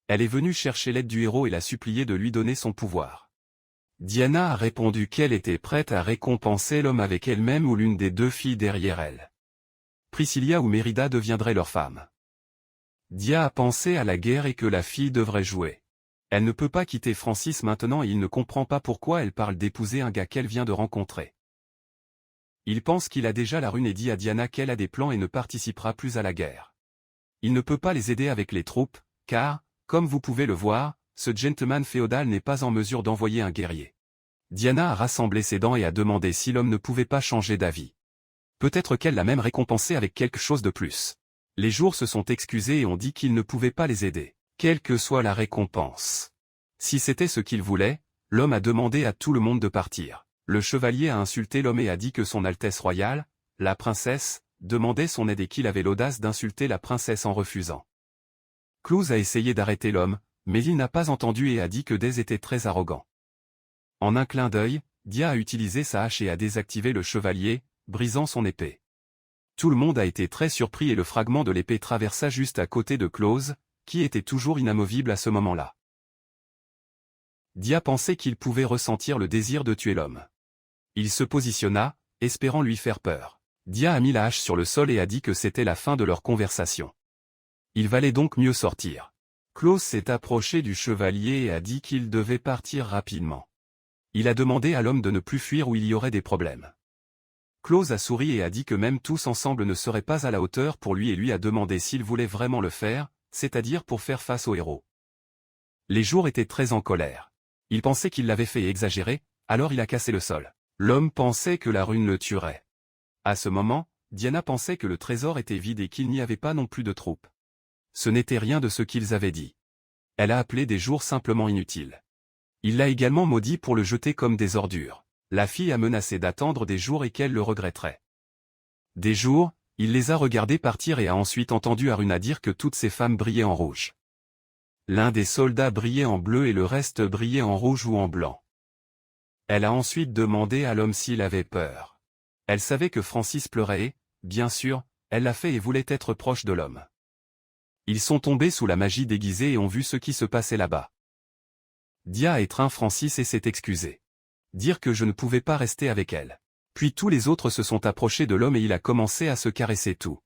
elle est venue chercher l'aide du héros et l'a supplié de lui donner son pouvoir. Diana a répondu qu'elle était prête à récompenser l'homme avec elle-même ou l'une des 2 filles derrière elle. Priscilla ou Mérida deviendraient leur femme. Dia a pensé à la guerre et que la fille devrait jouer. Elle ne peut pas quitter Francis maintenant et il ne comprend pas pourquoi elle parle d'épouser un gars qu'elle vient de rencontrer. Il pense qu'il a déjà la rune et dit à Diana qu'elle a des plans et ne participera plus à la guerre. Il ne peut pas les aider avec les troupes, car, comme vous pouvez le voir, Ce gentleman féodal n'est pas en mesure d'envoyer un guerrier. Diana a rassemblé ses dents et a demandé si l'homme ne pouvait pas changer d'avis. Peut-être qu'elle l'a même récompensé avec quelque chose de plus. Les jours se sont excusés et ont dit qu'ils ne pouvaient pas les aider, quelle que soit la récompense. Si c'était ce qu'il voulait, l'homme a demandé à tout le monde de partir. Le chevalier a insulté l'homme et a dit que son Altesse royale, la princesse, demandait son aide et qu'il avait l'audace d'insulter la princesse en refusant. Claus a essayé d'arrêter l'homme, mais il n'a pas entendu et a dit que Dez était très arrogant. En un clin d'œil, Dia a utilisé sa hache et a désactivé le chevalier, brisant son épée. Tout le monde a été très surpris et le fragment de l'épée traversa juste à côté de Claus, qui était toujours inamovible à ce moment-là. Dia pensait qu'il pouvait ressentir le désir de tuer l'homme. Il se positionna, espérant lui faire peur. Dia a mis la hache sur le sol et a dit que c'était la fin de leur conversation. Il valait donc mieux sortir. Claus s'est approché du chevalier et a dit qu'il devait partir rapidement. Il a demandé à l'homme de ne plus fuir où il y aurait des problèmes. Claus a souri et a dit que même tous ensemble ne seraient pas à la hauteur pour lui et lui a demandé s'il voulait vraiment le faire, c'est-à-dire pour faire face au héros. Les jours étaient très en colère. Il pensait qu'il l'avait fait exagérer, alors il a cassé le sol. L'homme pensait que la rune le tuerait. À ce moment, Diana pensait que le trésor était vide et qu'il n'y avait pas non plus de troupes. Ce n'était rien de ce qu'ils avaient dit. Elle a appelé des jours simplement inutiles. Il l'a également maudit pour le jeter comme des ordures. La fille a menacé d'attendre des jours et qu'elle le regretterait. Des jours, il les a regardés partir et a ensuite entendu Aruna dire que toutes ces femmes brillaient en rouge. L'un des soldats brillait en bleu et le reste brillait en rouge ou en blanc. Elle a ensuite demandé à l'homme s'il avait peur. Elle savait que Francis pleurait et, bien sûr, elle l'a fait et voulait être proche de l'homme. Ils sont tombés sous la magie déguisée et ont vu ce qui se passait là-bas. Dia a étreint Francis et s'est excusé. Dire que je ne pouvais pas rester avec elle. Puis tous les autres se sont approchés de l'homme et il a commencé à se caresser tout.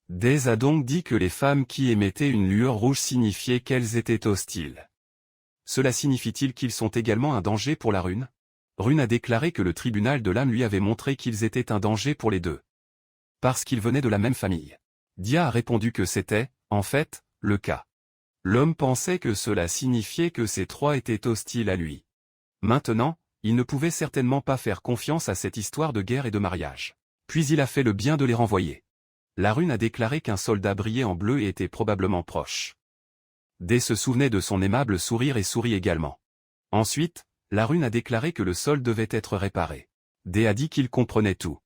Dez a donc dit que les femmes qui émettaient une lueur rouge signifiaient qu'elles étaient hostiles. Cela signifie-t-il qu'ils sont également un danger pour la rune? Rune a déclaré que le tribunal de l'âme lui avait montré qu'ils étaient un danger pour les deux. Parce qu'ils venaient de la même famille. Dia a répondu que c'était, en fait, le cas. L'homme pensait que cela signifiait que ces trois étaient hostiles à lui. Maintenant, il ne pouvait certainement pas faire confiance à cette histoire de guerre et de mariage. Puis il a fait le bien de les renvoyer. La rune a déclaré qu'un soldat brillait en bleu et était probablement proche. Dez se souvenait de son aimable sourire et sourit également. Ensuite, la rune a déclaré que le sol devait être réparé. Dez a dit qu'il comprenait tout.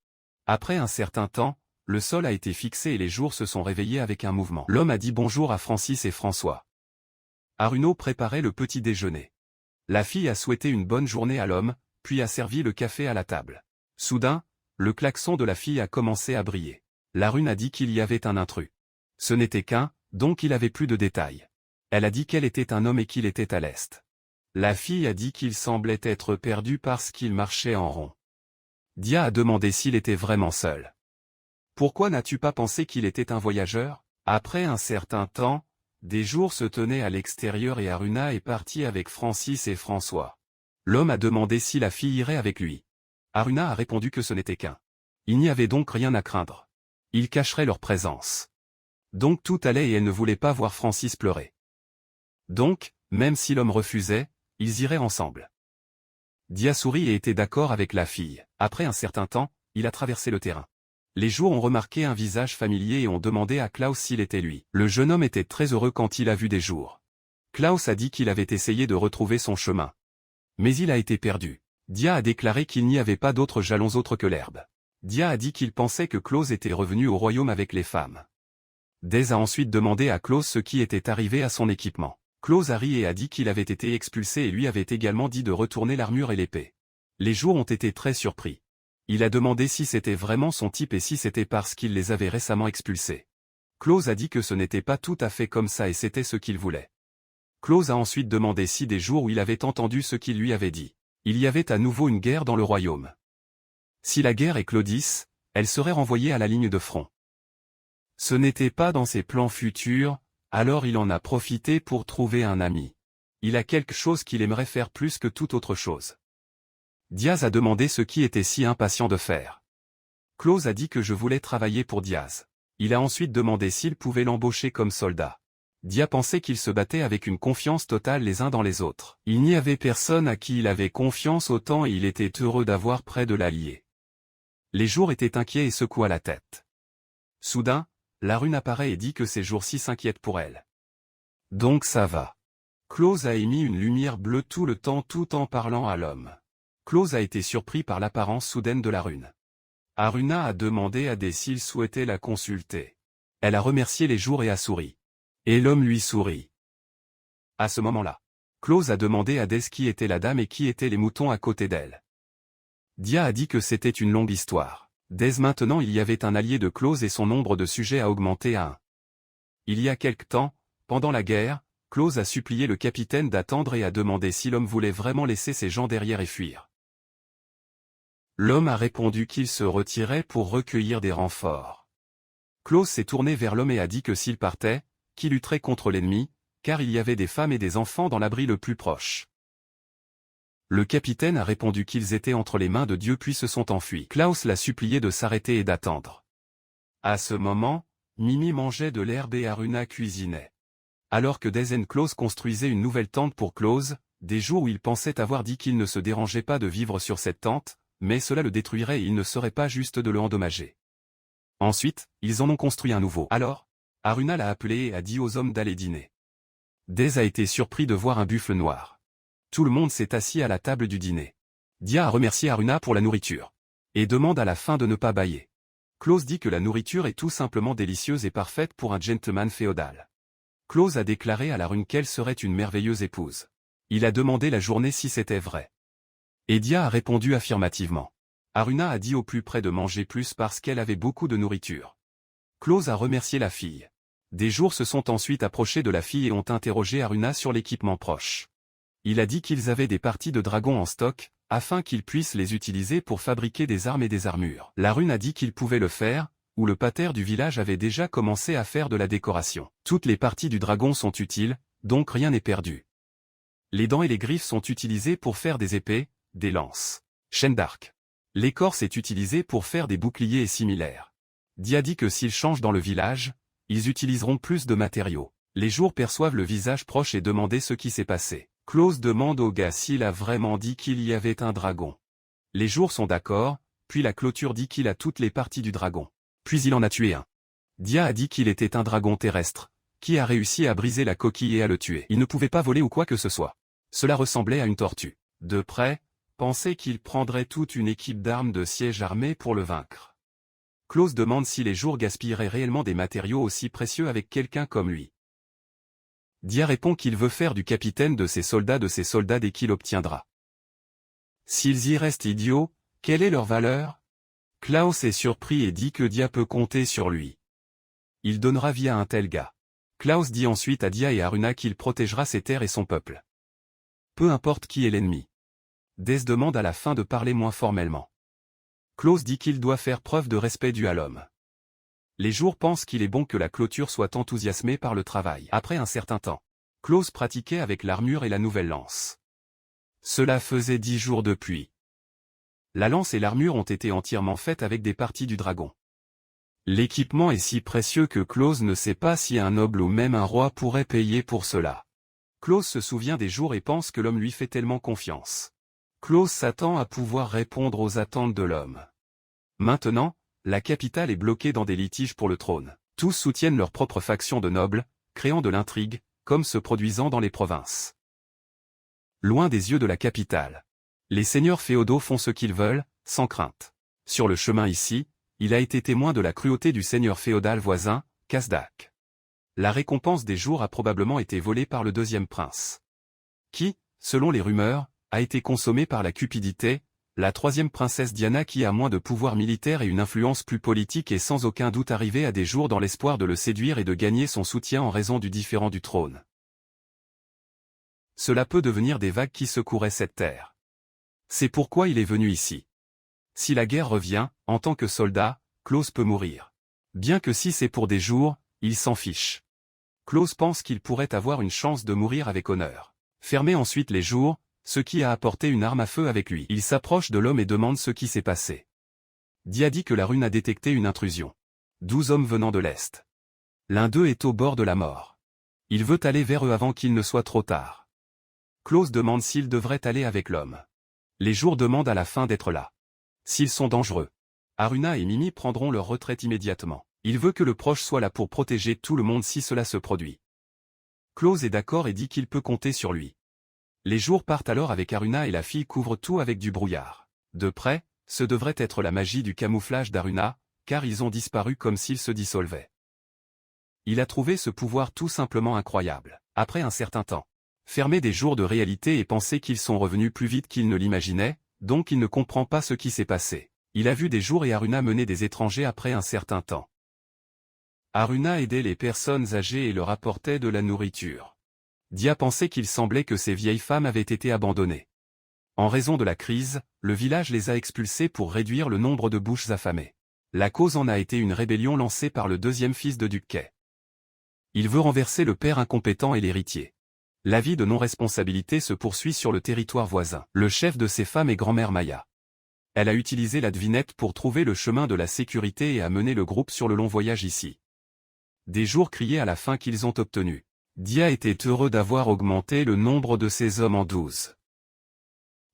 Après un certain temps, le sol a été fixé et les jours se sont réveillés avec un mouvement. L'homme a dit bonjour à Francis et François. Aruno préparait le petit déjeuner. La fille a souhaité une bonne journée à l'homme, puis a servi le café à la table. Soudain, le klaxon de la fille a commencé à briller. La rune a dit qu'il y avait un intrus. Ce n'était qu'un, donc il avait plus de détails. Elle a dit qu'elle était un homme et qu'il était à l'est. La fille a dit qu'il semblait être perdu parce qu'il marchait en rond. Dia a demandé s'il était vraiment seul. Pourquoi n'as-tu pas pensé qu'il était un voyageur? Après un certain temps, des jours se tenaient à l'extérieur et Aruna est partie avec Francis et François. L'homme a demandé si la fille irait avec lui. Aruna a répondu que ce n'était qu'un. Il n'y avait donc rien à craindre. Ils cacheraient leur présence. Donc tout allait et elle ne voulait pas voir Francis pleurer. Donc, même si l'homme refusait, ils iraient ensemble. Dia sourit et était d'accord avec la fille. Après un certain temps, il a traversé le terrain. Les jours ont remarqué un visage familier et ont demandé à Klaus s'il était lui. Le jeune homme était très heureux quand il a vu des jours. Klaus a dit qu'il avait essayé de retrouver son chemin. Mais il a été perdu. Dia a déclaré qu'il n'y avait pas d'autres jalons autres que l'herbe. Dia a dit qu'il pensait que Klaus était revenu au royaume avec les femmes. Dez a ensuite demandé à Klaus ce qui était arrivé à son équipement. Klaus a ri et a dit qu'il avait été expulsé et lui avait également dit de retourner l'armure et l'épée. Les jours ont été très surpris. Il a demandé si c'était vraiment son type et si c'était parce qu'il les avait récemment expulsés. Klaus a dit que ce n'était pas tout à fait comme ça et c'était ce qu'il voulait. Klaus a ensuite demandé si des jours où il avait entendu ce qu'il lui avait dit. Il y avait à nouveau une guerre dans le royaume. Si la guerre éclodisse, elle serait renvoyée à la ligne de front. Ce n'était pas dans ses plans futurs, alors il en a profité pour trouver un ami. Il a quelque chose qu'il aimerait faire plus que toute autre chose. Diaz a demandé ce qui était si impatient de faire. Klaus a dit que je voulais travailler pour Diaz. Il a ensuite demandé s'il pouvait l'embaucher comme soldat. Dia pensait qu'ils se battaient avec une confiance totale les uns dans les autres. Il n'y avait personne à qui il avait confiance autant et il était heureux d'avoir près de l'allié. Les jours étaient inquiets et secoua la tête. Soudain, la rune apparaît et dit que ces jours-ci s'inquiètent pour elle. Donc ça va. Klaus a émis une lumière bleue tout le temps tout en parlant à l'homme. Klaus a été surpris par l'apparence soudaine de la rune. Aruna a demandé à Des s'il souhaitait la consulter. Elle a remercié les jours et a souri. Et l'homme lui sourit. À ce moment-là, Klaus a demandé à Des qui était la dame et qui étaient les moutons à côté d'elle. Dia a dit que c'était une longue histoire. Dès maintenant il y avait un allié de Klaus et son nombre de sujets a augmenté à 1. Il y a quelque temps, pendant la guerre, Klaus a supplié le capitaine d'attendre et a demandé si l'homme voulait vraiment laisser ses gens derrière et fuir. L'homme a répondu qu'il se retirait pour recueillir des renforts. Klaus s'est tourné vers l'homme et a dit que s'il partait, qu'il lutterait contre l'ennemi, car il y avait des femmes et des enfants dans l'abri le plus proche. Le capitaine a répondu qu'ils étaient entre les mains de Dieu puis se sont enfuis. Klaus l'a supplié de s'arrêter et d'attendre. À ce moment, Mimi mangeait de l'herbe et Aruna cuisinait. Alors que Des et Klaus construisaient une nouvelle tente pour Klaus, des jours où il pensait avoir dit qu'il ne se dérangeait pas de vivre sur cette tente, mais cela le détruirait et il ne serait pas juste de le endommager. Ensuite, ils en ont construit un nouveau. Alors, Aruna l'a appelé et a dit aux hommes d'aller dîner. Des a été surpris de voir un buffle noir. Tout le monde s'est assis à la table du dîner. Dia a remercié Aruna pour la nourriture. Et demande à la fin de ne pas bâiller. Klaus dit que la nourriture est tout simplement délicieuse et parfaite pour un gentleman féodal. Klaus a déclaré à la rune qu'elle serait une merveilleuse épouse. Il a demandé la journée si c'était vrai. Et Dia a répondu affirmativement. Aruna a dit au plus près de manger plus parce qu'elle avait beaucoup de nourriture. Klaus a remercié la fille. Des jours se sont ensuite approchés de la fille et ont interrogé Aruna sur l'équipement proche. Il a dit qu'ils avaient des parties de dragons en stock, afin qu'ils puissent les utiliser pour fabriquer des armes et des armures. La rune a dit qu'il pouvait le faire, où le pater du village avait déjà commencé à faire de la décoration. Toutes les parties du dragon sont utiles, donc rien n'est perdu. Les dents et les griffes sont utilisées pour faire des épées, des lances, chaînes d'arc. L'écorce est utilisée pour faire des boucliers et similaires. Dia dit que s'ils changent dans le village, ils utiliseront plus de matériaux. Les jours perçoivent le visage proche et demandent ce qui s'est passé. Klaus demande au gars s'il a vraiment dit qu'il y avait un dragon. Les jours sont d'accord, puis la clôture dit qu'il a toutes les parties du dragon. Puis il en a tué un. Dia a dit qu'il était un dragon terrestre, qui a réussi à briser la coquille et à le tuer. Il ne pouvait pas voler ou quoi que ce soit. Cela ressemblait à une tortue. De près, pensait qu'il prendrait toute une équipe d'armes de siège armées pour le vaincre. Klaus demande si les jours gaspilleraient réellement des matériaux aussi précieux avec quelqu'un comme lui. Dia répond qu'il veut faire du capitaine de ses soldats dès qu'il obtiendra. S'ils y restent idiots, quelle est leur valeur? Klaus est surpris et dit que Dia peut compter sur lui. Il donnera vie à un tel gars. Klaus dit ensuite à Dia et Aruna qu'il protégera ses terres et son peuple. Peu importe qui est l'ennemi. Des demande à la fin de parler moins formellement. Klaus dit qu'il doit faire preuve de respect dû à l'homme. Les jours pensent qu'il est bon que la clôture soit enthousiasmée par le travail. Après un certain temps, Klaus pratiquait avec l'armure et la nouvelle lance. Cela faisait 10 jours depuis. La lance et l'armure ont été entièrement faites avec des parties du dragon. L'équipement est si précieux que Klaus ne sait pas si un noble ou même un roi pourrait payer pour cela. Klaus se souvient des jours et pense que l'homme lui fait tellement confiance. Klaus s'attend à pouvoir répondre aux attentes de l'homme. Maintenant, la capitale est bloquée dans des litiges pour le trône. Tous soutiennent leur propre faction de nobles, créant de l'intrigue, comme se produisant dans les provinces. Loin des yeux de la capitale, les seigneurs féodaux font ce qu'ils veulent, sans crainte. Sur le chemin ici, il a été témoin de la cruauté du seigneur féodal voisin, Kazdak. La récompense des jours a probablement été volée par le deuxième prince, qui, selon les rumeurs, a été consommé par la cupidité, la troisième princesse Diana qui a moins de pouvoir militaire et une influence plus politique et sans aucun doute arrivée à des jours dans l'espoir de le séduire et de gagner son soutien en raison du différend du trône. Cela peut devenir des vagues qui secoueraient cette terre. C'est pourquoi il est venu ici. Si la guerre revient, en tant que soldat, Klaus peut mourir. Bien que si c'est pour des jours, il s'en fiche. Klaus pense qu'il pourrait avoir une chance de mourir avec honneur. Fermer ensuite les jours, ce qui a apporté une arme à feu avec lui. Il s'approche de l'homme et demande ce qui s'est passé. Dia dit que la rune a détecté une intrusion. 12 hommes venant de l'Est. L'un d'eux est au bord de la mort. Il veut aller vers eux avant qu'il ne soit trop tard. Klaus demande s'il devrait aller avec l'homme. Les jours demandent à la fin d'être là. S'ils sont dangereux, Haruna et Mimi prendront leur retraite immédiatement. Il veut que le proche soit là pour protéger tout le monde si cela se produit. Klaus est d'accord et dit qu'il peut compter sur lui. Les jours partent alors avec Haruna et la fille couvre tout avec du brouillard. De près, ce devrait être la magie du camouflage d'Haruna, car ils ont disparu comme s'ils se dissolvaient. Il a trouvé ce pouvoir tout simplement incroyable. Après un certain temps, fermer des jours de réalité et penser qu'ils sont revenus plus vite qu'il ne l'imaginait, donc il ne comprend pas ce qui s'est passé. Il a vu des jours et Haruna mener des étrangers après un certain temps. Haruna aidait les personnes âgées et leur apportait de la nourriture. Dia pensait qu'il semblait que ces vieilles femmes avaient été abandonnées. En raison de la crise, le village les a expulsées pour réduire le nombre de bouches affamées. La cause en a été une rébellion lancée par le deuxième fils de Duquet. Il veut renverser le père incompétent et l'héritier. La vie de non-responsabilité se poursuit sur le territoire voisin. Le chef de ces femmes est grand-mère Maya. Elle a utilisé la devinette pour trouver le chemin de la sécurité et a mené le groupe sur le long voyage ici. Des jours criés à la fin qu'ils ont obtenus. Dia était heureux d'avoir augmenté le nombre de ses hommes en 12.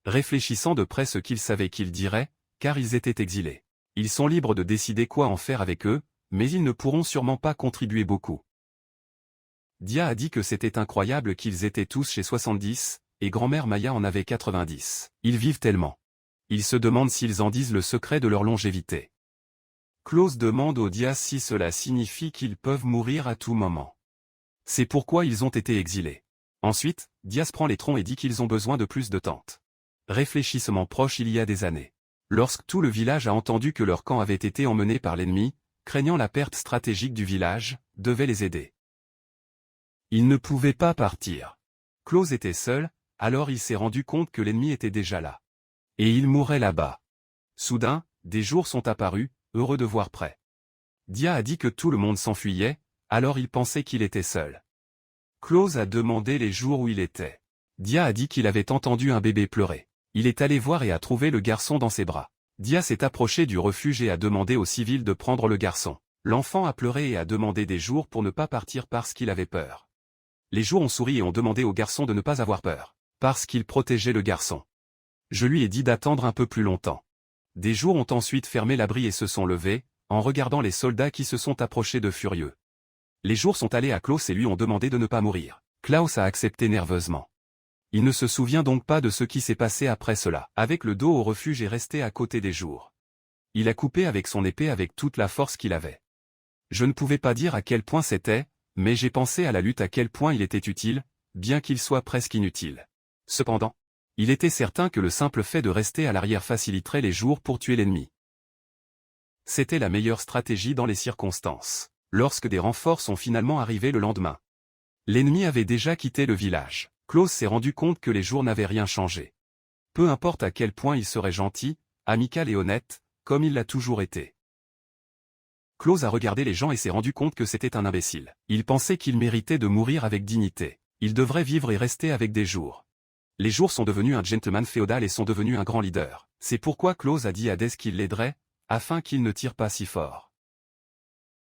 Réfléchissant de près ce qu'ils savaient qu'ils diraient, car ils étaient exilés. Ils sont libres de décider quoi en faire avec eux, mais ils ne pourront sûrement pas contribuer beaucoup. Dia a dit que c'était incroyable qu'ils étaient tous chez 70, et grand-mère Maya en avait 90. Ils vivent tellement. Ils se demandent s'ils en disent le secret de leur longévité. Klaus demande aux Dia si cela signifie qu'ils peuvent mourir à tout moment. C'est pourquoi ils ont été exilés. Ensuite, Diaz prend les troncs et dit qu'ils ont besoin de plus de tentes. Réfléchissement proche il y a des années. Lorsque tout le village a entendu que leur camp avait été emmené par l'ennemi, craignant la perte stratégique du village, devait les aider. Ils ne pouvaient pas partir. Klaus était seul, alors il s'est rendu compte que l'ennemi était déjà là. Et il mourait là-bas. Soudain, des jours sont apparus, heureux de voir près. Dia a dit que tout le monde s'enfuyait, alors il pensait qu'il était seul. Klaus a demandé les jours où il était. Dia a dit qu'il avait entendu un bébé pleurer. Il est allé voir et a trouvé le garçon dans ses bras. Dia s'est approché du refuge et a demandé aux civils de prendre le garçon. L'enfant a pleuré et a demandé des jours pour ne pas partir parce qu'il avait peur. Les jours ont souri et ont demandé au garçon de ne pas avoir peur, parce qu'il protégeait le garçon. Je lui ai dit d'attendre un peu plus longtemps. Des jours ont ensuite fermé l'abri et se sont levés, en regardant les soldats qui se sont approchés de furieux. Les jours sont allés à Klaus et lui ont demandé de ne pas mourir. Klaus a accepté nerveusement. Il ne se souvient donc pas de ce qui s'est passé après cela. Avec le dos au refuge et resté à côté des jours. Il a coupé avec son épée avec toute la force qu'il avait. Je ne pouvais pas dire à quel point c'était, mais j'ai pensé à la lutte à quel point il était utile, bien qu'il soit presque inutile. Cependant, il était certain que le simple fait de rester à l'arrière faciliterait les jours pour tuer l'ennemi. C'était la meilleure stratégie dans les circonstances. Lorsque des renforts sont finalement arrivés le lendemain. L'ennemi avait déjà quitté le village. Klaus s'est rendu compte que les jours n'avaient rien changé. Peu importe à quel point il serait gentil, amical et honnête, comme il l'a toujours été. Klaus a regardé les gens et s'est rendu compte que c'était un imbécile. Il pensait qu'il méritait de mourir avec dignité. Il devrait vivre et rester avec des jours. Les jours sont devenus un gentleman féodal et sont devenus un grand leader. C'est pourquoi Klaus a dit à Des qu'il l'aiderait, afin qu'il ne tire pas si fort.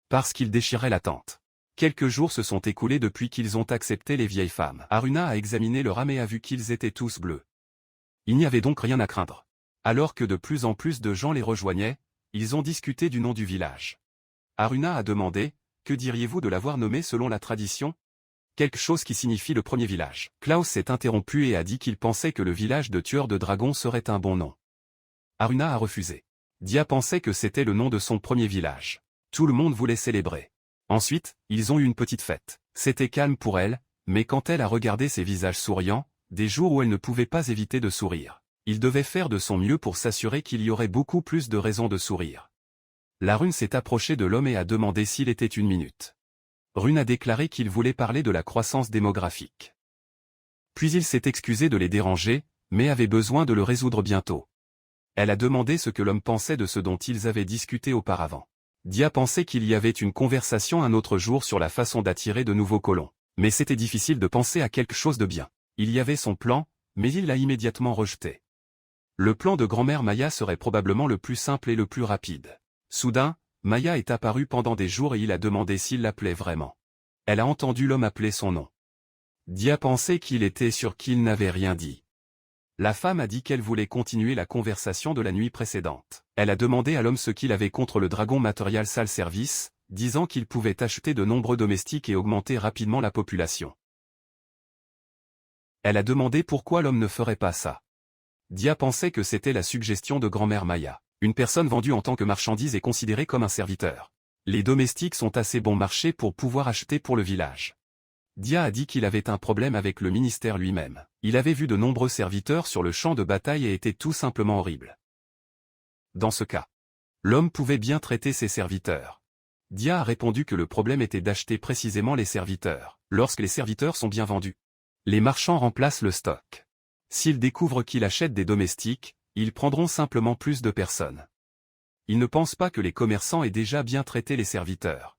Parce qu'il déchirait la tente. Quelques jours se sont écoulés depuis qu'ils ont accepté les vieilles femmes. Haruna a examiné leur âme et a vu qu'ils étaient tous bleus. Il n'y avait donc rien à craindre. Alors que de plus en plus de gens les rejoignaient, ils ont discuté du nom du village. Haruna a demandé, que diriez-vous de l'avoir nommé selon la tradition? Quelque chose qui signifie le premier village. Klaus s'est interrompu et a dit qu'il pensait que le village de tueurs de dragons serait un bon nom. Haruna a refusé. Dia pensait que c'était le nom de son premier village. Tout le monde voulait célébrer. Ensuite, ils ont eu une petite fête. C'était calme pour elle, mais quand elle a regardé ces visages souriants, des jours où elle ne pouvait pas éviter de sourire. Il devait faire de son mieux pour s'assurer qu'il y aurait beaucoup plus de raisons de sourire. La rune s'est approchée de l'homme et a demandé s'il était une minute. Rune a déclaré qu'il voulait parler de la croissance démographique. Puis il s'est excusé de les déranger, mais avait besoin de le résoudre bientôt. Elle a demandé ce que l'homme pensait de ce dont ils avaient discuté auparavant. Dia pensait qu'il y avait une conversation un autre jour sur la façon d'attirer de nouveaux colons. Mais c'était difficile de penser à quelque chose de bien. Il y avait son plan, mais il l'a immédiatement rejeté. Le plan de grand-mère Maya serait probablement le plus simple et le plus rapide. Soudain, Maya est apparue pendant des jours et il a demandé s'il l'appelait vraiment. Elle a entendu l'homme appeler son nom. Dia pensait qu'il était sûr qu'il n'avait rien dit. La femme a dit qu'elle voulait continuer la conversation de la nuit précédente. Elle a demandé à l'homme ce qu'il avait contre le Dragon Material Sale Service, disant qu'il pouvait acheter de nombreux domestiques et augmenter rapidement la population. Elle a demandé pourquoi l'homme ne ferait pas ça. Dia pensait que c'était la suggestion de grand-mère Maya. Une personne vendue en tant que marchandise est considérée comme un serviteur. Les domestiques sont assez bon marché pour pouvoir acheter pour le village. Dia a dit qu'il avait un problème avec le ministère lui-même. Il avait vu de nombreux serviteurs sur le champ de bataille et était tout simplement horrible. Dans ce cas, l'homme pouvait bien traiter ses serviteurs. Dia a répondu que le problème était d'acheter précisément les serviteurs. Lorsque les serviteurs sont bien vendus, les marchands remplacent le stock. S'ils découvrent qu'il achète des domestiques, ils prendront simplement plus de personnes. Ils ne pensent pas que les commerçants aient déjà bien traité les serviteurs.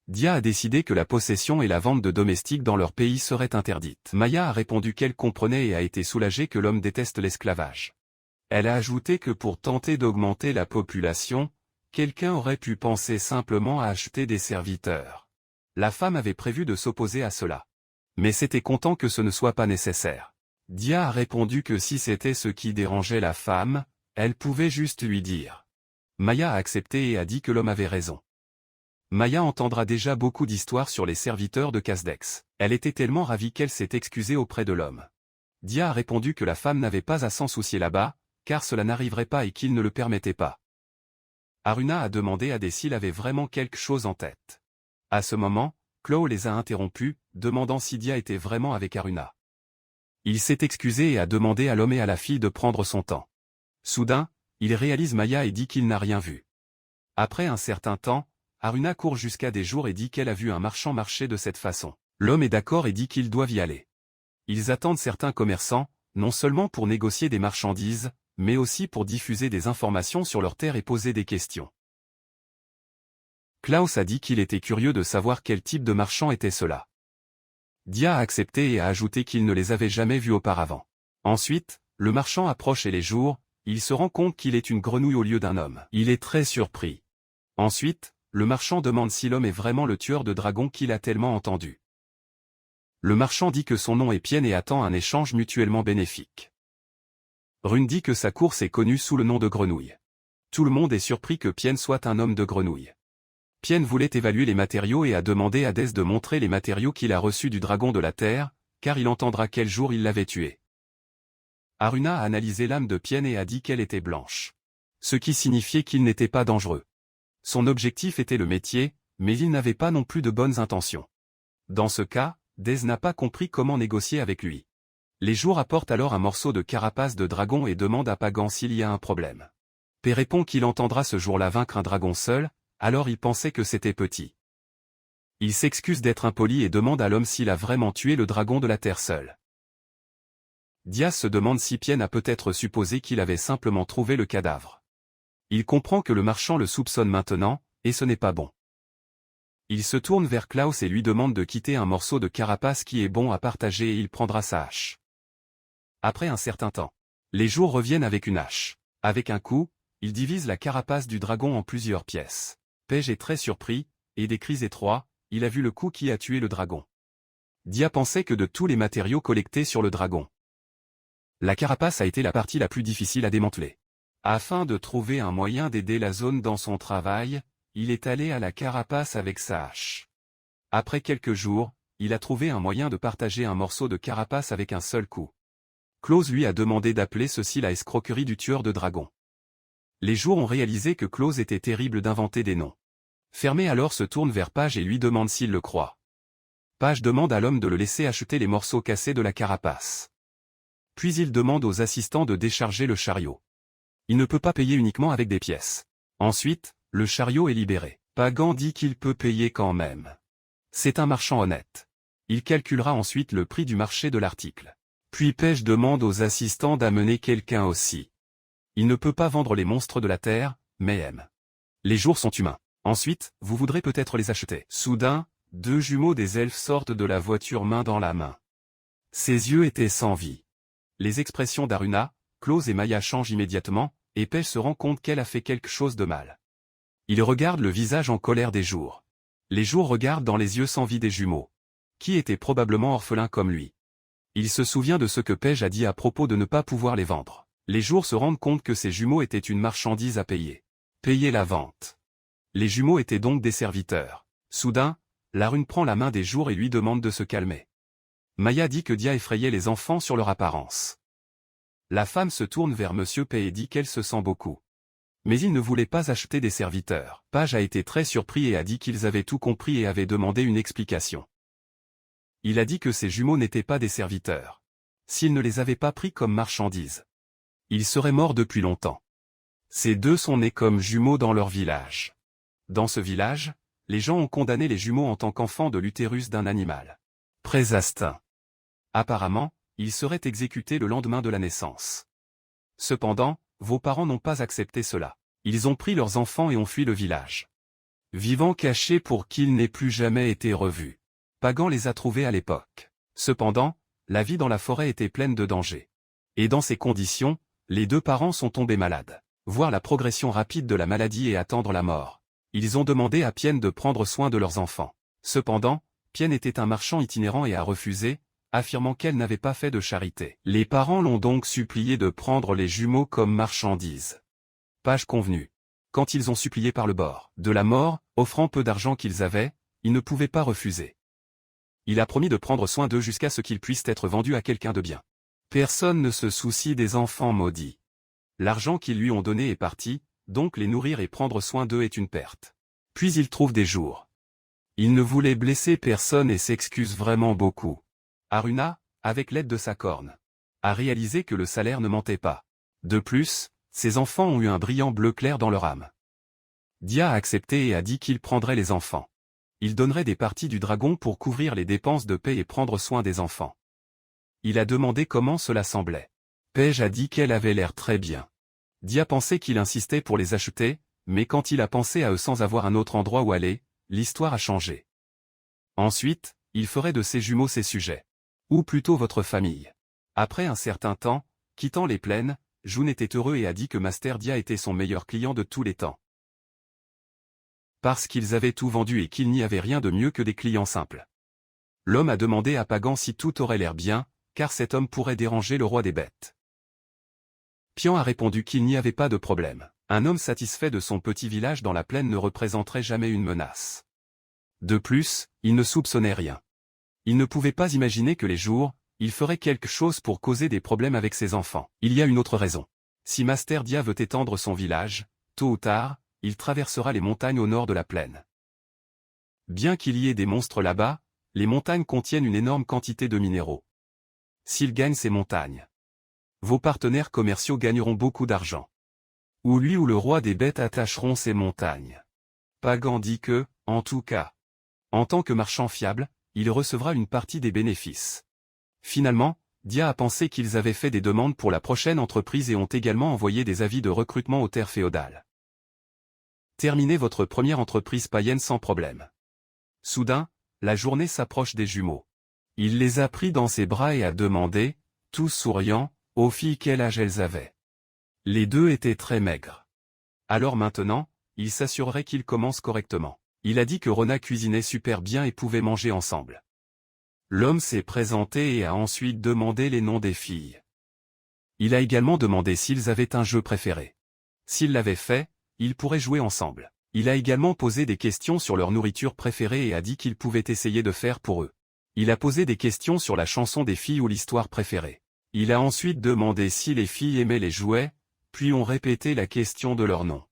Dia a décidé que la possession et la vente de domestiques dans leur pays seraient interdites. Maya a répondu qu'elle comprenait et a été soulagée que l'homme déteste l'esclavage. Elle a ajouté que pour tenter d'augmenter la population, quelqu'un aurait pu penser simplement à acheter des serviteurs. La femme avait prévu de s'opposer à cela. Mais c'était content que ce ne soit pas nécessaire. Dia a répondu que si c'était ce qui dérangeait la femme, elle pouvait juste lui dire. Maya a accepté et a dit que l'homme avait raison. Maya entendra déjà beaucoup d'histoires sur les serviteurs de Casdex. Elle était tellement ravie qu'elle s'est excusée auprès de l'homme. Dia a répondu que la femme n'avait pas à s'en soucier là-bas, car cela n'arriverait pas et qu'il ne le permettait pas. Aruna a demandé à Dé s'il avait vraiment quelque chose en tête. À ce moment, Chloe les a interrompus, demandant si Dia était vraiment avec Aruna. Il s'est excusé et a demandé à l'homme et à la fille de prendre son temps. Soudain, il réalise Maya et dit qu'il n'a rien vu. Après un certain temps, Aruna court jusqu'à des jours et dit qu'elle a vu un marchand marcher de cette façon. L'homme est d'accord et dit qu'ils doivent y aller. Ils attendent certains commerçants, non seulement pour négocier des marchandises, mais aussi pour diffuser des informations sur leur terre et poser des questions. Klaus a dit qu'il était curieux de savoir quel type de marchand était cela. Dia a accepté et a ajouté qu'il ne les avait jamais vus auparavant. Ensuite, le marchand approche et les jours, il se rend compte qu'il est une grenouille au lieu d'un homme. Il est très surpris. Ensuite, le marchand demande si l'homme est vraiment le tueur de dragons qu'il a tellement entendu. Le marchand dit que son nom est Pien et attend un échange mutuellement bénéfique. Rune dit que sa course est connue sous le nom de grenouille. Tout le monde est surpris que Pien soit un homme de grenouille. Pien voulait évaluer les matériaux et a demandé à Dez de montrer les matériaux qu'il a reçus du dragon de la terre, car il entendra quel jour il l'avait tué. Aruna a analysé l'âme de Pien et a dit qu'elle était blanche. Ce qui signifiait qu'il n'était pas dangereux. Son objectif était le métier, mais il n'avait pas non plus de bonnes intentions. Dans ce cas, Dez n'a pas compris comment négocier avec lui. Les jours apportent alors un morceau de carapace de dragon et demande à Pagan s'il y a un problème. P répond qu'il entendra ce jour-là vaincre un dragon seul, alors il pensait que c'était petit. Il s'excuse d'être impoli et demande à l'homme s'il a vraiment tué le dragon de la terre seul. Dia se demande si Pien a peut-être supposé qu'il avait simplement trouvé le cadavre. Il comprend que le marchand le soupçonne maintenant, et ce n'est pas bon. Il se tourne vers Klaus et lui demande de quitter un morceau de carapace qui est bon à partager et il prendra sa hache. Après un certain temps, les jours reviennent avec une hache. Avec un coup, il divise la carapace du dragon en plusieurs pièces. Pej est très surpris, et des cris étroits, il a vu le coup qui a tué le dragon. Dia pensait que de tous les matériaux collectés sur le dragon, la carapace a été la partie la plus difficile à démanteler. Afin de trouver un moyen d'aider la zone dans son travail, il est allé à la carapace avec sa hache. Après quelques jours, il a trouvé un moyen de partager un morceau de carapace avec un seul coup. Klaus lui a demandé d'appeler ceci la escroquerie du tueur de dragons. Les jours ont réalisé que Klaus était terrible d'inventer des noms. Fermé alors se tourne vers Page et lui demande s'il le croit. Page demande à l'homme de le laisser acheter les morceaux cassés de la carapace. Puis il demande aux assistants de décharger le chariot. Il ne peut pas payer uniquement avec des pièces. Ensuite, le chariot est libéré. Pagan dit qu'il peut payer quand même. C'est un marchand honnête. Il calculera ensuite le prix du marché de l'article. Puis Pej demande aux assistants d'amener quelqu'un aussi. Il ne peut pas vendre les monstres de la terre, mais aime. Les jours sont humains. Ensuite, vous voudrez peut-être les acheter. Soudain, deux jumeaux des elfes sortent de la voiture main dans la main. Ses yeux étaient sans vie. Les expressions d'Aruna, Klaus et Maya changent immédiatement, et Pej se rend compte qu'elle a fait quelque chose de mal. Il regarde le visage en colère des jours. Les jours regardent dans les yeux sans vie des jumeaux, qui étaient probablement orphelins comme lui. Il se souvient de ce que Paige a dit à propos de ne pas pouvoir les vendre. Les jours se rendent compte que ces jumeaux étaient une marchandise à payer. Payer la vente. Les jumeaux étaient donc des serviteurs. Soudain, la rune prend la main des jours et lui demande de se calmer. Maya dit que Dia effrayait les enfants sur leur apparence. La femme se tourne vers Monsieur P et dit qu'elle se sent beaucoup. Mais il ne voulait pas acheter des serviteurs. Page a été très surpris et a dit qu'ils avaient tout compris et avait demandé une explication. Il a dit que ces jumeaux n'étaient pas des serviteurs. S'il ne les avait pas pris comme marchandises, ils seraient morts depuis longtemps. Ces deux sont nés comme jumeaux dans leur village. Dans ce village, les gens ont condamné les jumeaux en tant qu'enfants de l'utérus d'un animal. Présastin. Apparemment, ils seraient exécutés le lendemain de la naissance. Cependant, vos parents n'ont pas accepté cela. Ils ont pris leurs enfants et ont fui le village, vivant cachés pour qu'ils n'aient plus jamais été revus. Pagan les a trouvés à l'époque. Cependant, la vie dans la forêt était pleine de dangers. Et dans ces conditions, les deux parents sont tombés malades. Voir la progression rapide de la maladie et attendre la mort. Ils ont demandé à Pienne de prendre soin de leurs enfants. Cependant, Pienne était un marchand itinérant et a refusé, affirmant qu'elle n'avait pas fait de charité. Les parents l'ont donc supplié de prendre les jumeaux comme marchandises. Page convenue. Quand ils ont supplié par le bord de la mort, offrant peu d'argent qu'ils avaient, ils ne pouvaient pas refuser. Il a promis de prendre soin d'eux jusqu'à ce qu'ils puissent être vendus à quelqu'un de bien. Personne ne se soucie des enfants maudits. L'argent qu'ils lui ont donné est parti, donc les nourrir et prendre soin d'eux est une perte. Puis il trouve des jours. Il ne voulait blesser personne et s'excuse vraiment beaucoup. Aruna, avec l'aide de sa corne, a réalisé que le salaire ne mentait pas. De plus, ses enfants ont eu un brillant bleu clair dans leur âme. Dia a accepté et a dit qu'il prendrait les enfants. Il donnerait des parties du dragon pour couvrir les dépenses de paix et prendre soin des enfants. Il a demandé comment cela semblait. Paige a dit qu'elle avait l'air très bien. Dia pensait qu'il insistait pour les acheter, mais quand il a pensé à eux sans avoir un autre endroit où aller, l'histoire a changé. Ensuite, il ferait de ses jumeaux ses sujets. Ou plutôt votre famille. Après un certain temps, quittant les plaines, Jun était heureux et a dit que Master Dia était son meilleur client de tous les temps. Parce qu'ils avaient tout vendu et qu'il n'y avait rien de mieux que des clients simples. L'homme a demandé à Pagan si tout aurait l'air bien, car cet homme pourrait déranger le roi des bêtes. Pian a répondu qu'il n'y avait pas de problème. Un homme satisfait de son petit village dans la plaine ne représenterait jamais une menace. De plus, il ne soupçonnait rien. Il ne pouvait pas imaginer que les jours, il ferait quelque chose pour causer des problèmes avec ses enfants. Il y a une autre raison. Si Master Dia veut étendre son village, tôt ou tard, il traversera les montagnes au nord de la plaine. Bien qu'il y ait des monstres là-bas, les montagnes contiennent une énorme quantité de minéraux. S'il gagne ces montagnes, vos partenaires commerciaux gagneront beaucoup d'argent. Ou lui ou le roi des bêtes attacheront ces montagnes. Pagan dit que, en tout cas, en tant que marchand fiable, il recevra une partie des bénéfices. Finalement, Dia a pensé qu'ils avaient fait des demandes pour la prochaine entreprise et ont également envoyé des avis de recrutement aux terres féodales. Terminez votre première entreprise païenne sans problème. Soudain, la journée s'approche des jumeaux. Il les a pris dans ses bras et a demandé, tous souriants, aux filles quel âge elles avaient. Les deux étaient très maigres. Alors maintenant, il s'assurerait qu'ils commencent correctement. Il a dit que Rona cuisinait super bien et pouvait manger ensemble. L'homme s'est présenté et a ensuite demandé les noms des filles. Il a également demandé s'ils avaient un jeu préféré. S'ils l'avaient fait, ils pourraient jouer ensemble. Il a également posé des questions sur leur nourriture préférée et a dit qu'ils pouvaient essayer de faire pour eux. Il a posé des questions sur la chanson des filles ou l'histoire préférée. Il a ensuite demandé si les filles aimaient les jouets, puis ont répété la question de leur nom.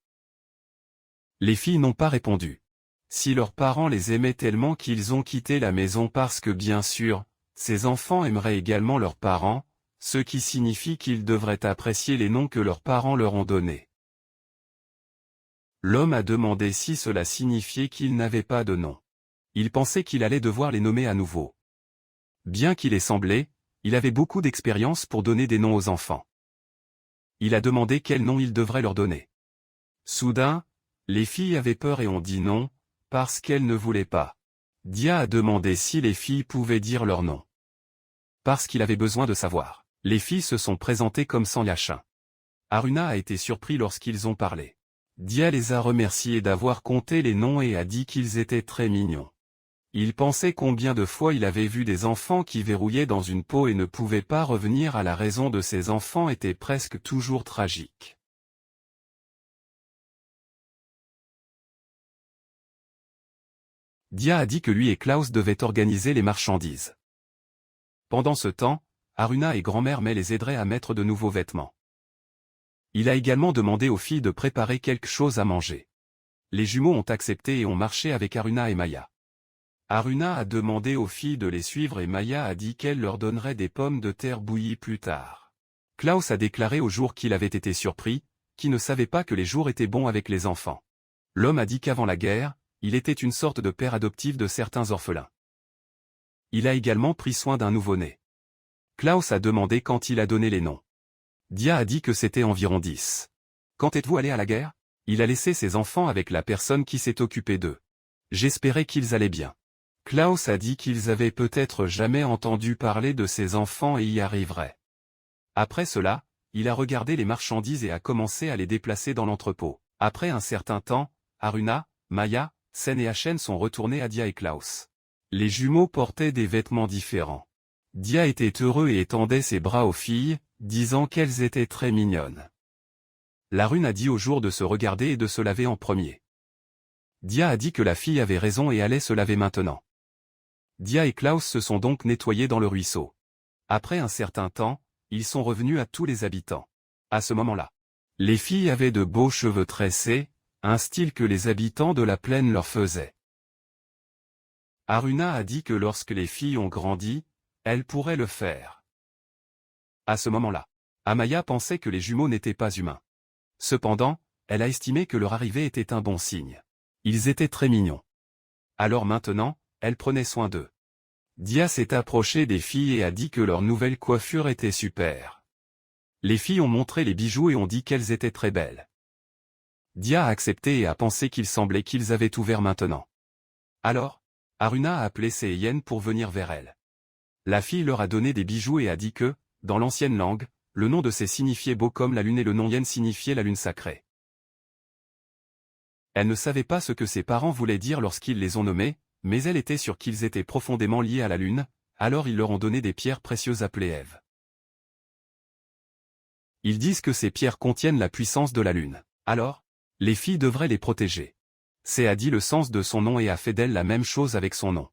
Les filles n'ont pas répondu. Si leurs parents les aimaient tellement qu'ils ont quitté la maison parce que bien sûr, ces enfants aimeraient également leurs parents, ce qui signifie qu'ils devraient apprécier les noms que leurs parents leur ont donnés. L'homme a demandé si cela signifiait qu'ils n'avaient pas de nom. Il pensait qu'il allait devoir les nommer à nouveau. Bien qu'il ait semblé, il avait beaucoup d'expérience pour donner des noms aux enfants. Il a demandé quel nom il devrait leur donner. Soudain, les filles avaient peur et ont dit non, parce qu'elles ne voulaient pas. Dia a demandé si les filles pouvaient dire leur nom. Parce qu'il avait besoin de savoir. Les filles se sont présentées comme sans Yachin. Aruna a été surpris lorsqu'ils ont parlé. Dia les a remerciés d'avoir compté les noms et a dit qu'ils étaient très mignons. Il pensait combien de fois il avait vu des enfants qui verrouillaient dans une peau et ne pouvaient pas revenir à la raison de ces enfants était presque toujours tragique. Dia a dit que lui et Klaus devaient organiser les marchandises. Pendant ce temps, Haruna et grand-mère May les aideraient à mettre de nouveaux vêtements. Il a également demandé aux filles de préparer quelque chose à manger. Les jumeaux ont accepté et ont marché avec Haruna et Maya. Haruna a demandé aux filles de les suivre et Maya a dit qu'elle leur donnerait des pommes de terre bouillies plus tard. Klaus a déclaré au jour qu'il avait été surpris, qu'il ne savait pas que les jours étaient bons avec les enfants. L'homme a dit qu'avant la guerre, il était une sorte de père adoptif de certains orphelins. Il a également pris soin d'un nouveau-né. Klaus a demandé quand il a donné les noms. Dia a dit que c'était environ 10. Quand êtes-vous allé à la guerre? Il a laissé ses enfants avec la personne qui s'est occupée d'eux. J'espérais qu'ils allaient bien. Klaus a dit qu'ils avaient peut-être jamais entendu parler de ses enfants et y arriveraient. Après cela, il a regardé les marchandises et a commencé à les déplacer dans l'entrepôt. Après un certain temps, Haruna, Maya, Sen et Hachen sont retournés à Dia et Klaus. Les jumeaux portaient des vêtements différents. Dia était heureux et étendait ses bras aux filles, disant qu'elles étaient très mignonnes. La rune a dit au jour de se regarder et de se laver en premier. Dia a dit que la fille avait raison et allait se laver maintenant. Dia et Klaus se sont donc nettoyés dans le ruisseau. Après un certain temps, ils sont revenus à tous les habitants. À ce moment-là, les filles avaient de beaux cheveux tressés, un style que les habitants de la plaine leur faisaient. Haruna a dit que lorsque les filles ont grandi, elles pourraient le faire. À ce moment-là, Amaya pensait que les jumeaux n'étaient pas humains. Cependant, elle a estimé que leur arrivée était un bon signe. Ils étaient très mignons. Alors maintenant, elle prenait soin d'eux. Dia s'est approché des filles et a dit que leur nouvelle coiffure était super. Les filles ont montré les bijoux et ont dit qu'elles étaient très belles. Dia a accepté et a pensé qu'il semblait qu'ils avaient ouvert maintenant. Alors, Haruna a appelé Seeyen pour venir vers elle. La fille leur a donné des bijoux et a dit que, dans l'ancienne langue, le nom de ces signifiait beau comme la lune et le nom Yen signifiait la lune sacrée. Elle ne savait pas ce que ses parents voulaient dire lorsqu'ils les ont nommés, mais elle était sûre qu'ils étaient profondément liés à la lune, alors ils leur ont donné des pierres précieuses appelées Ève. Ils disent que ces pierres contiennent la puissance de la lune. Alors, les filles devraient les protéger. C'est a dit le sens de son nom et a fait d'elle la même chose avec son nom.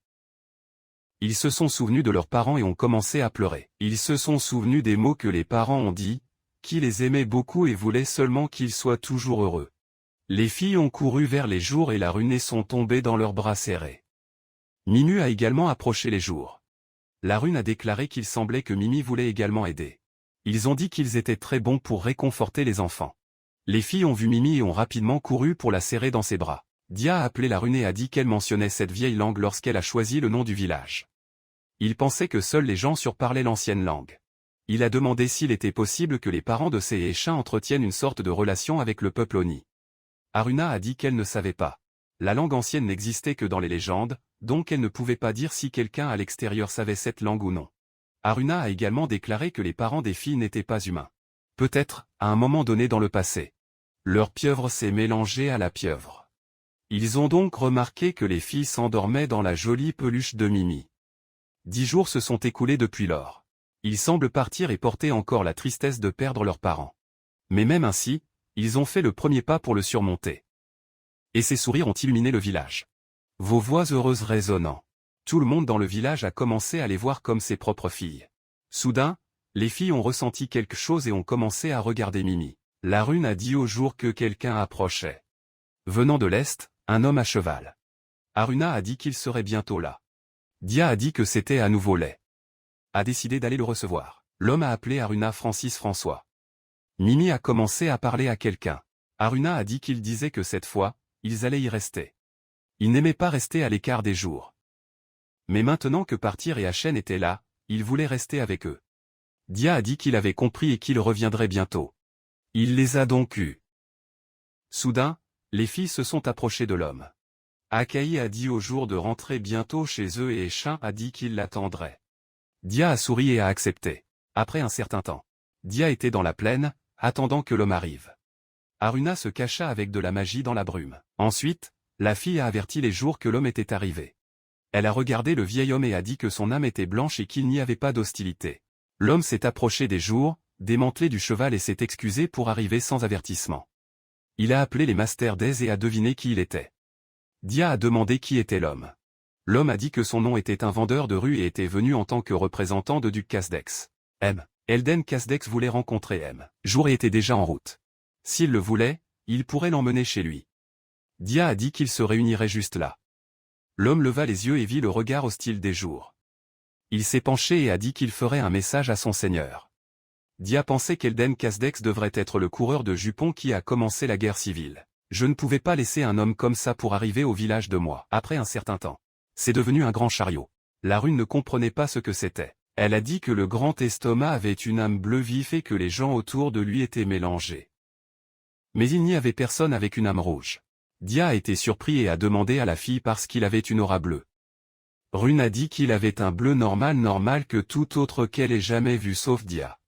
Ils se sont souvenus de leurs parents et ont commencé à pleurer. Ils se sont souvenus des mots que les parents ont dit, qui les aimaient beaucoup et voulaient seulement qu'ils soient toujours heureux. Les filles ont couru vers les jours et la rune et sont tombées dans leurs bras serrés. Mimi a également approché les jours. La rune a déclaré qu'il semblait que Mimi voulait également aider. Ils ont dit qu'ils étaient très bons pour réconforter les enfants. Les filles ont vu Mimi et ont rapidement couru pour la serrer dans ses bras. Dia a appelé la rune et a dit qu'elle mentionnait cette vieille langue lorsqu'elle a choisi le nom du village. Il pensait que seuls les gens surparlaient l'ancienne langue. Il a demandé s'il était possible que les parents de ces Échins entretiennent une sorte de relation avec le peuple Oni. Haruna a dit qu'elle ne savait pas. La langue ancienne n'existait que dans les légendes, donc elle ne pouvait pas dire si quelqu'un à l'extérieur savait cette langue ou non. Haruna a également déclaré que les parents des filles n'étaient pas humains. Peut-être, à un moment donné dans le passé. Leur pieuvre s'est mélangée à la pieuvre. Ils ont donc remarqué que les filles s'endormaient dans la jolie peluche de Mimi. 10 jours se sont écoulés depuis lors. Ils semblent partir et porter encore la tristesse de perdre leurs parents. Mais même ainsi, ils ont fait le premier pas pour le surmonter. Et ces sourires ont illuminé le village. Vos voix heureuses résonnant. Tout le monde dans le village a commencé à les voir comme ses propres filles. Soudain, les filles ont ressenti quelque chose et ont commencé à regarder Mimi. La rune a dit au jour que quelqu'un approchait. Venant de l'est, un homme à cheval. Haruna a dit qu'il serait bientôt là. Dia a dit que c'était à nouveau laid. A décidé d'aller le recevoir. L'homme a appelé Haruna Francis François. Mimi a commencé à parler à quelqu'un. Haruna a dit qu'il disait que cette fois, ils allaient y rester. Il n'aimait pas rester à l'écart des jours. Mais maintenant que Partir et Hachen étaient là, il voulait rester avec eux. Dia a dit qu'il avait compris et qu'il reviendrait bientôt. Il les a donc eus. Soudain, les filles se sont approchées de l'homme. Akai a dit au jour de rentrer bientôt chez eux et Échin a dit qu'il l'attendrait. Dia a souri et a accepté. Après un certain temps, Dia était dans la plaine, attendant que l'homme arrive. Haruna se cacha avec de la magie dans la brume. Ensuite, la fille a averti les jours que l'homme était arrivé. Elle a regardé le vieil homme et a dit que son âme était blanche et qu'il n'y avait pas d'hostilité. L'homme s'est approché des jours, démantelé du cheval et s'est excusé pour arriver sans avertissement. Il a appelé les masters d'Aise et a deviné qui il était. Dia a demandé qui était l'homme. L'homme a dit que son nom était un vendeur de rue et était venu en tant que représentant de Duc Casdex. Elden Casdex voulait rencontrer Jour et était déjà en route. S'il le voulait, il pourrait l'emmener chez lui. Dia a dit qu'il se réunirait juste là. L'homme leva les yeux et vit le regard hostile des jours. Il s'est penché et a dit qu'il ferait un message à son seigneur. Dia pensait qu'Elden Casdex devrait être le coureur de jupons qui a commencé la guerre civile. Je ne pouvais pas laisser un homme comme ça pour arriver au village de moi. Après un certain temps, c'est devenu un grand chariot. La rune ne comprenait pas ce que c'était. Elle a dit que le grand estomac avait une âme bleue vif et que les gens autour de lui étaient mélangés. Mais il n'y avait personne avec une âme rouge. Dia a été surpris et a demandé à la fille parce qu'il avait une aura bleue. Rune a dit qu'il avait un bleu normal que tout autre qu'elle ait jamais vu sauf Dia.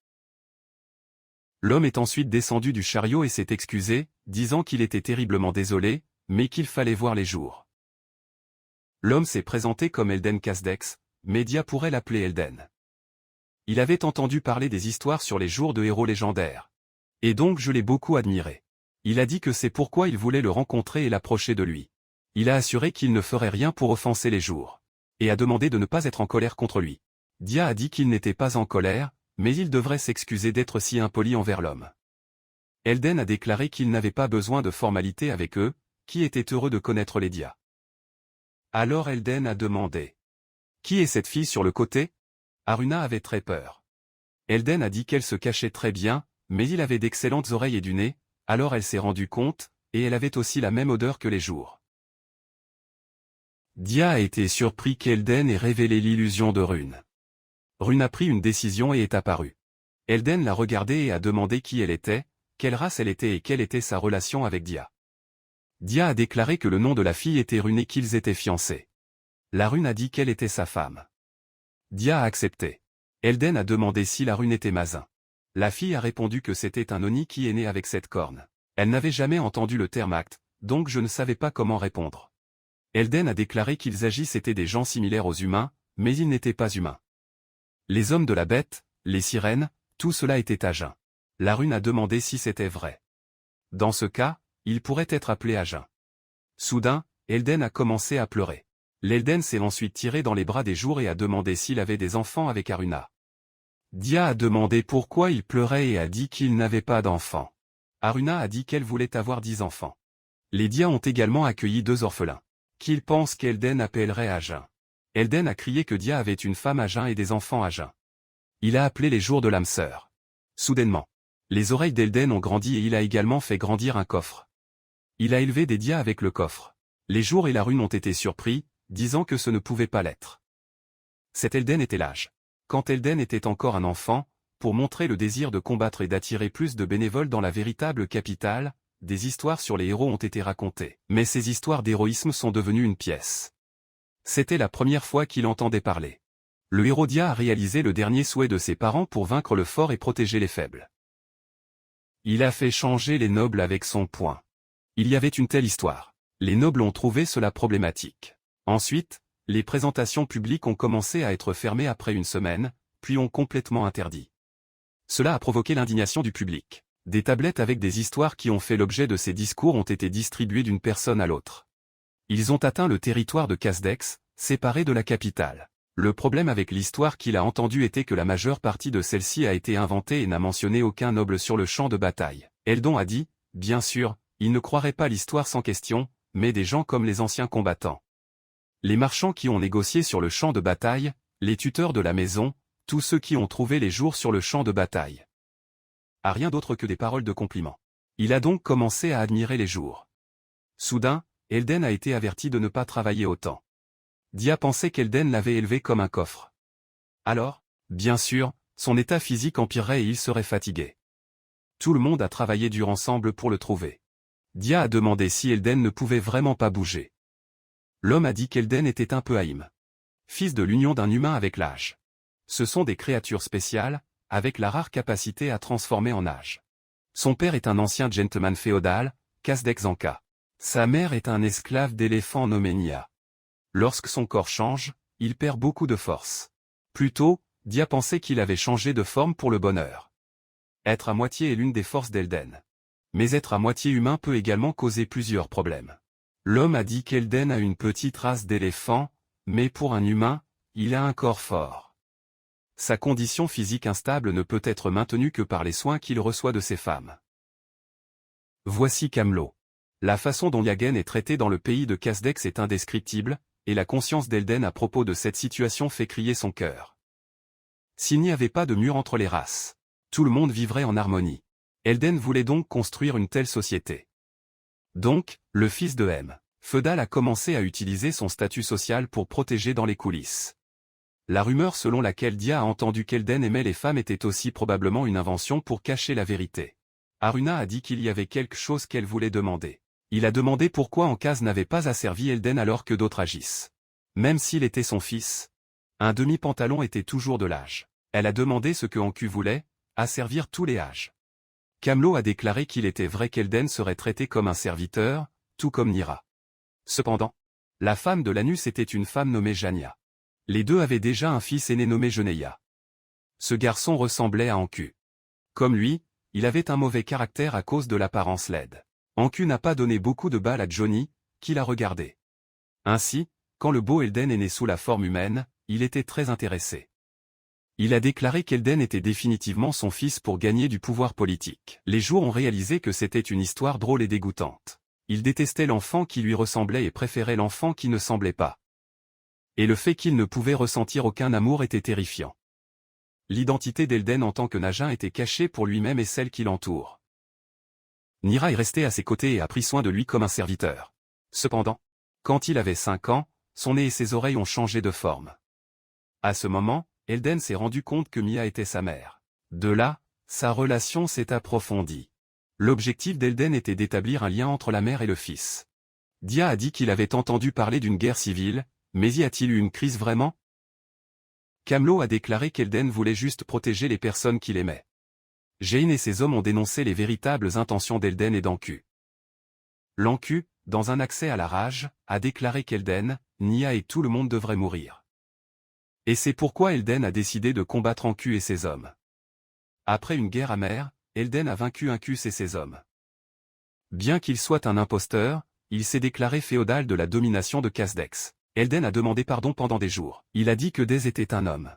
L'homme est ensuite descendu du chariot et s'est excusé, disant qu'il était terriblement désolé, mais qu'il fallait voir les jours. L'homme s'est présenté comme Elden Casdex, mais Dia pourrait l'appeler Elden. Il avait entendu parler des histoires sur les jours de héros légendaires. Et donc je l'ai beaucoup admiré. Il a dit que c'est pourquoi il voulait le rencontrer et l'approcher de lui. Il a assuré qu'il ne ferait rien pour offenser les jours. Et a demandé de ne pas être en colère contre lui. Dia a dit qu'il n'était pas en colère, mais il devrait s'excuser d'être si impoli envers l'homme. Elden a déclaré qu'il n'avait pas besoin de formalités avec eux, qui étaient heureux de connaître les Dia. Alors Elden a demandé. Qui est cette fille sur le côté? Haruna avait très peur. Elden a dit qu'elle se cachait très bien, mais il avait d'excellentes oreilles et du nez, alors elle s'est rendue compte, et elle avait aussi la même odeur que les jours. Dia a été surpris qu'Elden ait révélé l'illusion de Rune. Rune a pris une décision et est apparue. Elden l'a regardée et a demandé qui elle était, quelle race elle était et quelle était sa relation avec Dia. Dia a déclaré que le nom de la fille était Rune et qu'ils étaient fiancés. La Rune a dit qu'elle était sa femme. Dia a accepté. Elden a demandé si la Rune était Mazin. La fille a répondu que c'était un Oni qui est né avec cette corne. Elle n'avait jamais entendu le terme acte, donc je ne savais pas comment répondre. Elden a déclaré qu'ils agissent étaient des gens similaires aux humains, mais ils n'étaient pas humains. Les hommes de la bête, les sirènes, tout cela était à jeun. La Rune a demandé si c'était vrai. Dans ce cas, il pourrait être appelé à jeun. Soudain, Elden a commencé à pleurer. L'Elden s'est ensuite tiré dans les bras des jours et a demandé s'il avait des enfants avec Haruna. Dia a demandé pourquoi il pleurait et a dit qu'il n'avait pas d'enfants. Haruna a dit qu'elle voulait avoir 10 enfants. Les Dia ont également accueilli 2 orphelins, qu'ils pensent qu'Elden appellerait à jeun. Elden a crié que Dia avait une femme à jeun et des enfants à jeun. Il a appelé les jours de l'âme sœur. Soudainement, les oreilles d'Elden ont grandi et il a également fait grandir un coffre. Il a élevé des Dia avec le coffre. Les jours et la Rune ont été surpris, disant que ce ne pouvait pas l'être. Cet Elden était l'âge. Quand Elden était encore un enfant, pour montrer le désir de combattre et d'attirer plus de bénévoles dans la véritable capitale, des histoires sur les héros ont été racontées. Mais ces histoires d'héroïsme sont devenues une pièce. C'était la première fois qu'il entendait parler. Le héros Dia a réalisé le dernier souhait de ses parents pour vaincre le fort et protéger les faibles. Il a fait changer les nobles avec son poing. Il y avait une telle histoire. Les nobles ont trouvé cela problématique. Ensuite, les présentations publiques ont commencé à être fermées après une semaine, puis ont complètement interdit. Cela a provoqué l'indignation du public. Des tablettes avec des histoires qui ont fait l'objet de ces discours ont été distribuées d'une personne à l'autre. Ils ont atteint le territoire de Casdex, séparé de la capitale. Le problème avec l'histoire qu'il a entendue était que la majeure partie de celle-ci a été inventée et n'a mentionné aucun noble sur le champ de bataille. Eldon a dit, bien sûr, il ne croirait pas l'histoire sans question, mais des gens comme les anciens combattants. Les marchands qui ont négocié sur le champ de bataille, les tuteurs de la maison, tous ceux qui ont trouvé les jours sur le champ de bataille. À rien d'autre que des paroles de compliment. Il a donc commencé à admirer les jours. Soudain, Elden a été averti de ne pas travailler autant. Dia pensait qu'Elden l'avait élevé comme un coffre. Alors, bien sûr, son état physique empirerait et il serait fatigué. Tout le monde a travaillé dur ensemble pour le trouver. Dia a demandé si Elden ne pouvait vraiment pas bouger. L'homme a dit qu'Elden était un peu Haïm. Fils de l'union d'un humain avec l'âge. Ce sont des créatures spéciales, avec la rare capacité à transformer en âge. Son père est un ancien gentleman féodal, Kasdex Anka. Sa mère est un esclave d'éléphant nommé Nia. Lorsque son corps change, il perd beaucoup de force. Plus tôt, Dia pensait qu'il avait changé de forme pour le bonheur. Être à moitié est l'une des forces d'Elden. Mais être à moitié humain peut également causer plusieurs problèmes. L'homme a dit qu'Elden a une petite race d'éléphant, mais pour un humain, il a un corps fort. Sa condition physique instable ne peut être maintenue que par les soins qu'il reçoit de ses femmes. Voici Camelot. La façon dont Yagen est traité dans le pays de Kasdex est indescriptible, et la conscience d'Elden à propos de cette situation fait crier son cœur. S'il n'y avait pas de mur entre les races, tout le monde vivrait en harmonie. Elden voulait donc construire une telle société. Donc, le fils de M. Feudal a commencé à utiliser son statut social pour protéger dans les coulisses. La rumeur selon laquelle Dia a entendu qu'Elden aimait les femmes était aussi probablement une invention pour cacher la vérité. Aruna a dit qu'il y avait quelque chose qu'elle voulait demander. Il a demandé pourquoi Ankaz n'avait pas asservi Elden alors que d'autres agissent. Même s'il était son fils, un demi-pantalon était toujours de l'âge. Elle a demandé ce que Anku voulait, asservir tous les âges. Camelot a déclaré qu'il était vrai qu'Elden serait traité comme un serviteur, tout comme Nira. Cependant, la femme de l'Anus était une femme nommée Jania. Les deux avaient déjà un fils aîné nommé Geneia. Ce garçon ressemblait à Anku. Comme lui, il avait un mauvais caractère à cause de l'apparence laide. Anku n'a pas donné beaucoup de balles à Johnny, qui l'a regardé. Ainsi, quand le beau Elden est né sous la forme humaine, il était très intéressé. Il a déclaré qu'Elden était définitivement son fils pour gagner du pouvoir politique. Les jours ont réalisé que c'était une histoire drôle et dégoûtante. Il détestait l'enfant qui lui ressemblait et préférait l'enfant qui ne semblait pas. Et le fait qu'il ne pouvait ressentir aucun amour était terrifiant. L'identité d'Elden en tant que Najin était cachée pour lui-même et celle qui l'entoure. Nira est restée à ses côtés et a pris soin de lui comme un serviteur. Cependant, quand il avait 5 ans, son nez et ses oreilles ont changé de forme. À ce moment, Elden s'est rendu compte que Mia était sa mère. De là, sa relation s'est approfondie. L'objectif d'Elden était d'établir un lien entre la mère et le fils. Dia a dit qu'il avait entendu parler d'une guerre civile, mais y a-t-il eu une crise vraiment? Camelot a déclaré qu'Elden voulait juste protéger les personnes qu'il aimait. Jane et ses hommes ont dénoncé les véritables intentions d'Elden et d'Anku. L'Anku, dans un accès à la rage, a déclaré qu'Elden, Nia et tout le monde devraient mourir. Et c'est pourquoi Elden a décidé de combattre Anku et ses hommes. Après une guerre amère, Elden a vaincu Ankus et ses hommes. Bien qu'il soit un imposteur, il s'est déclaré féodal de la domination de Kasdex. Elden a demandé pardon pendant des jours. Il a dit que Dez était un homme.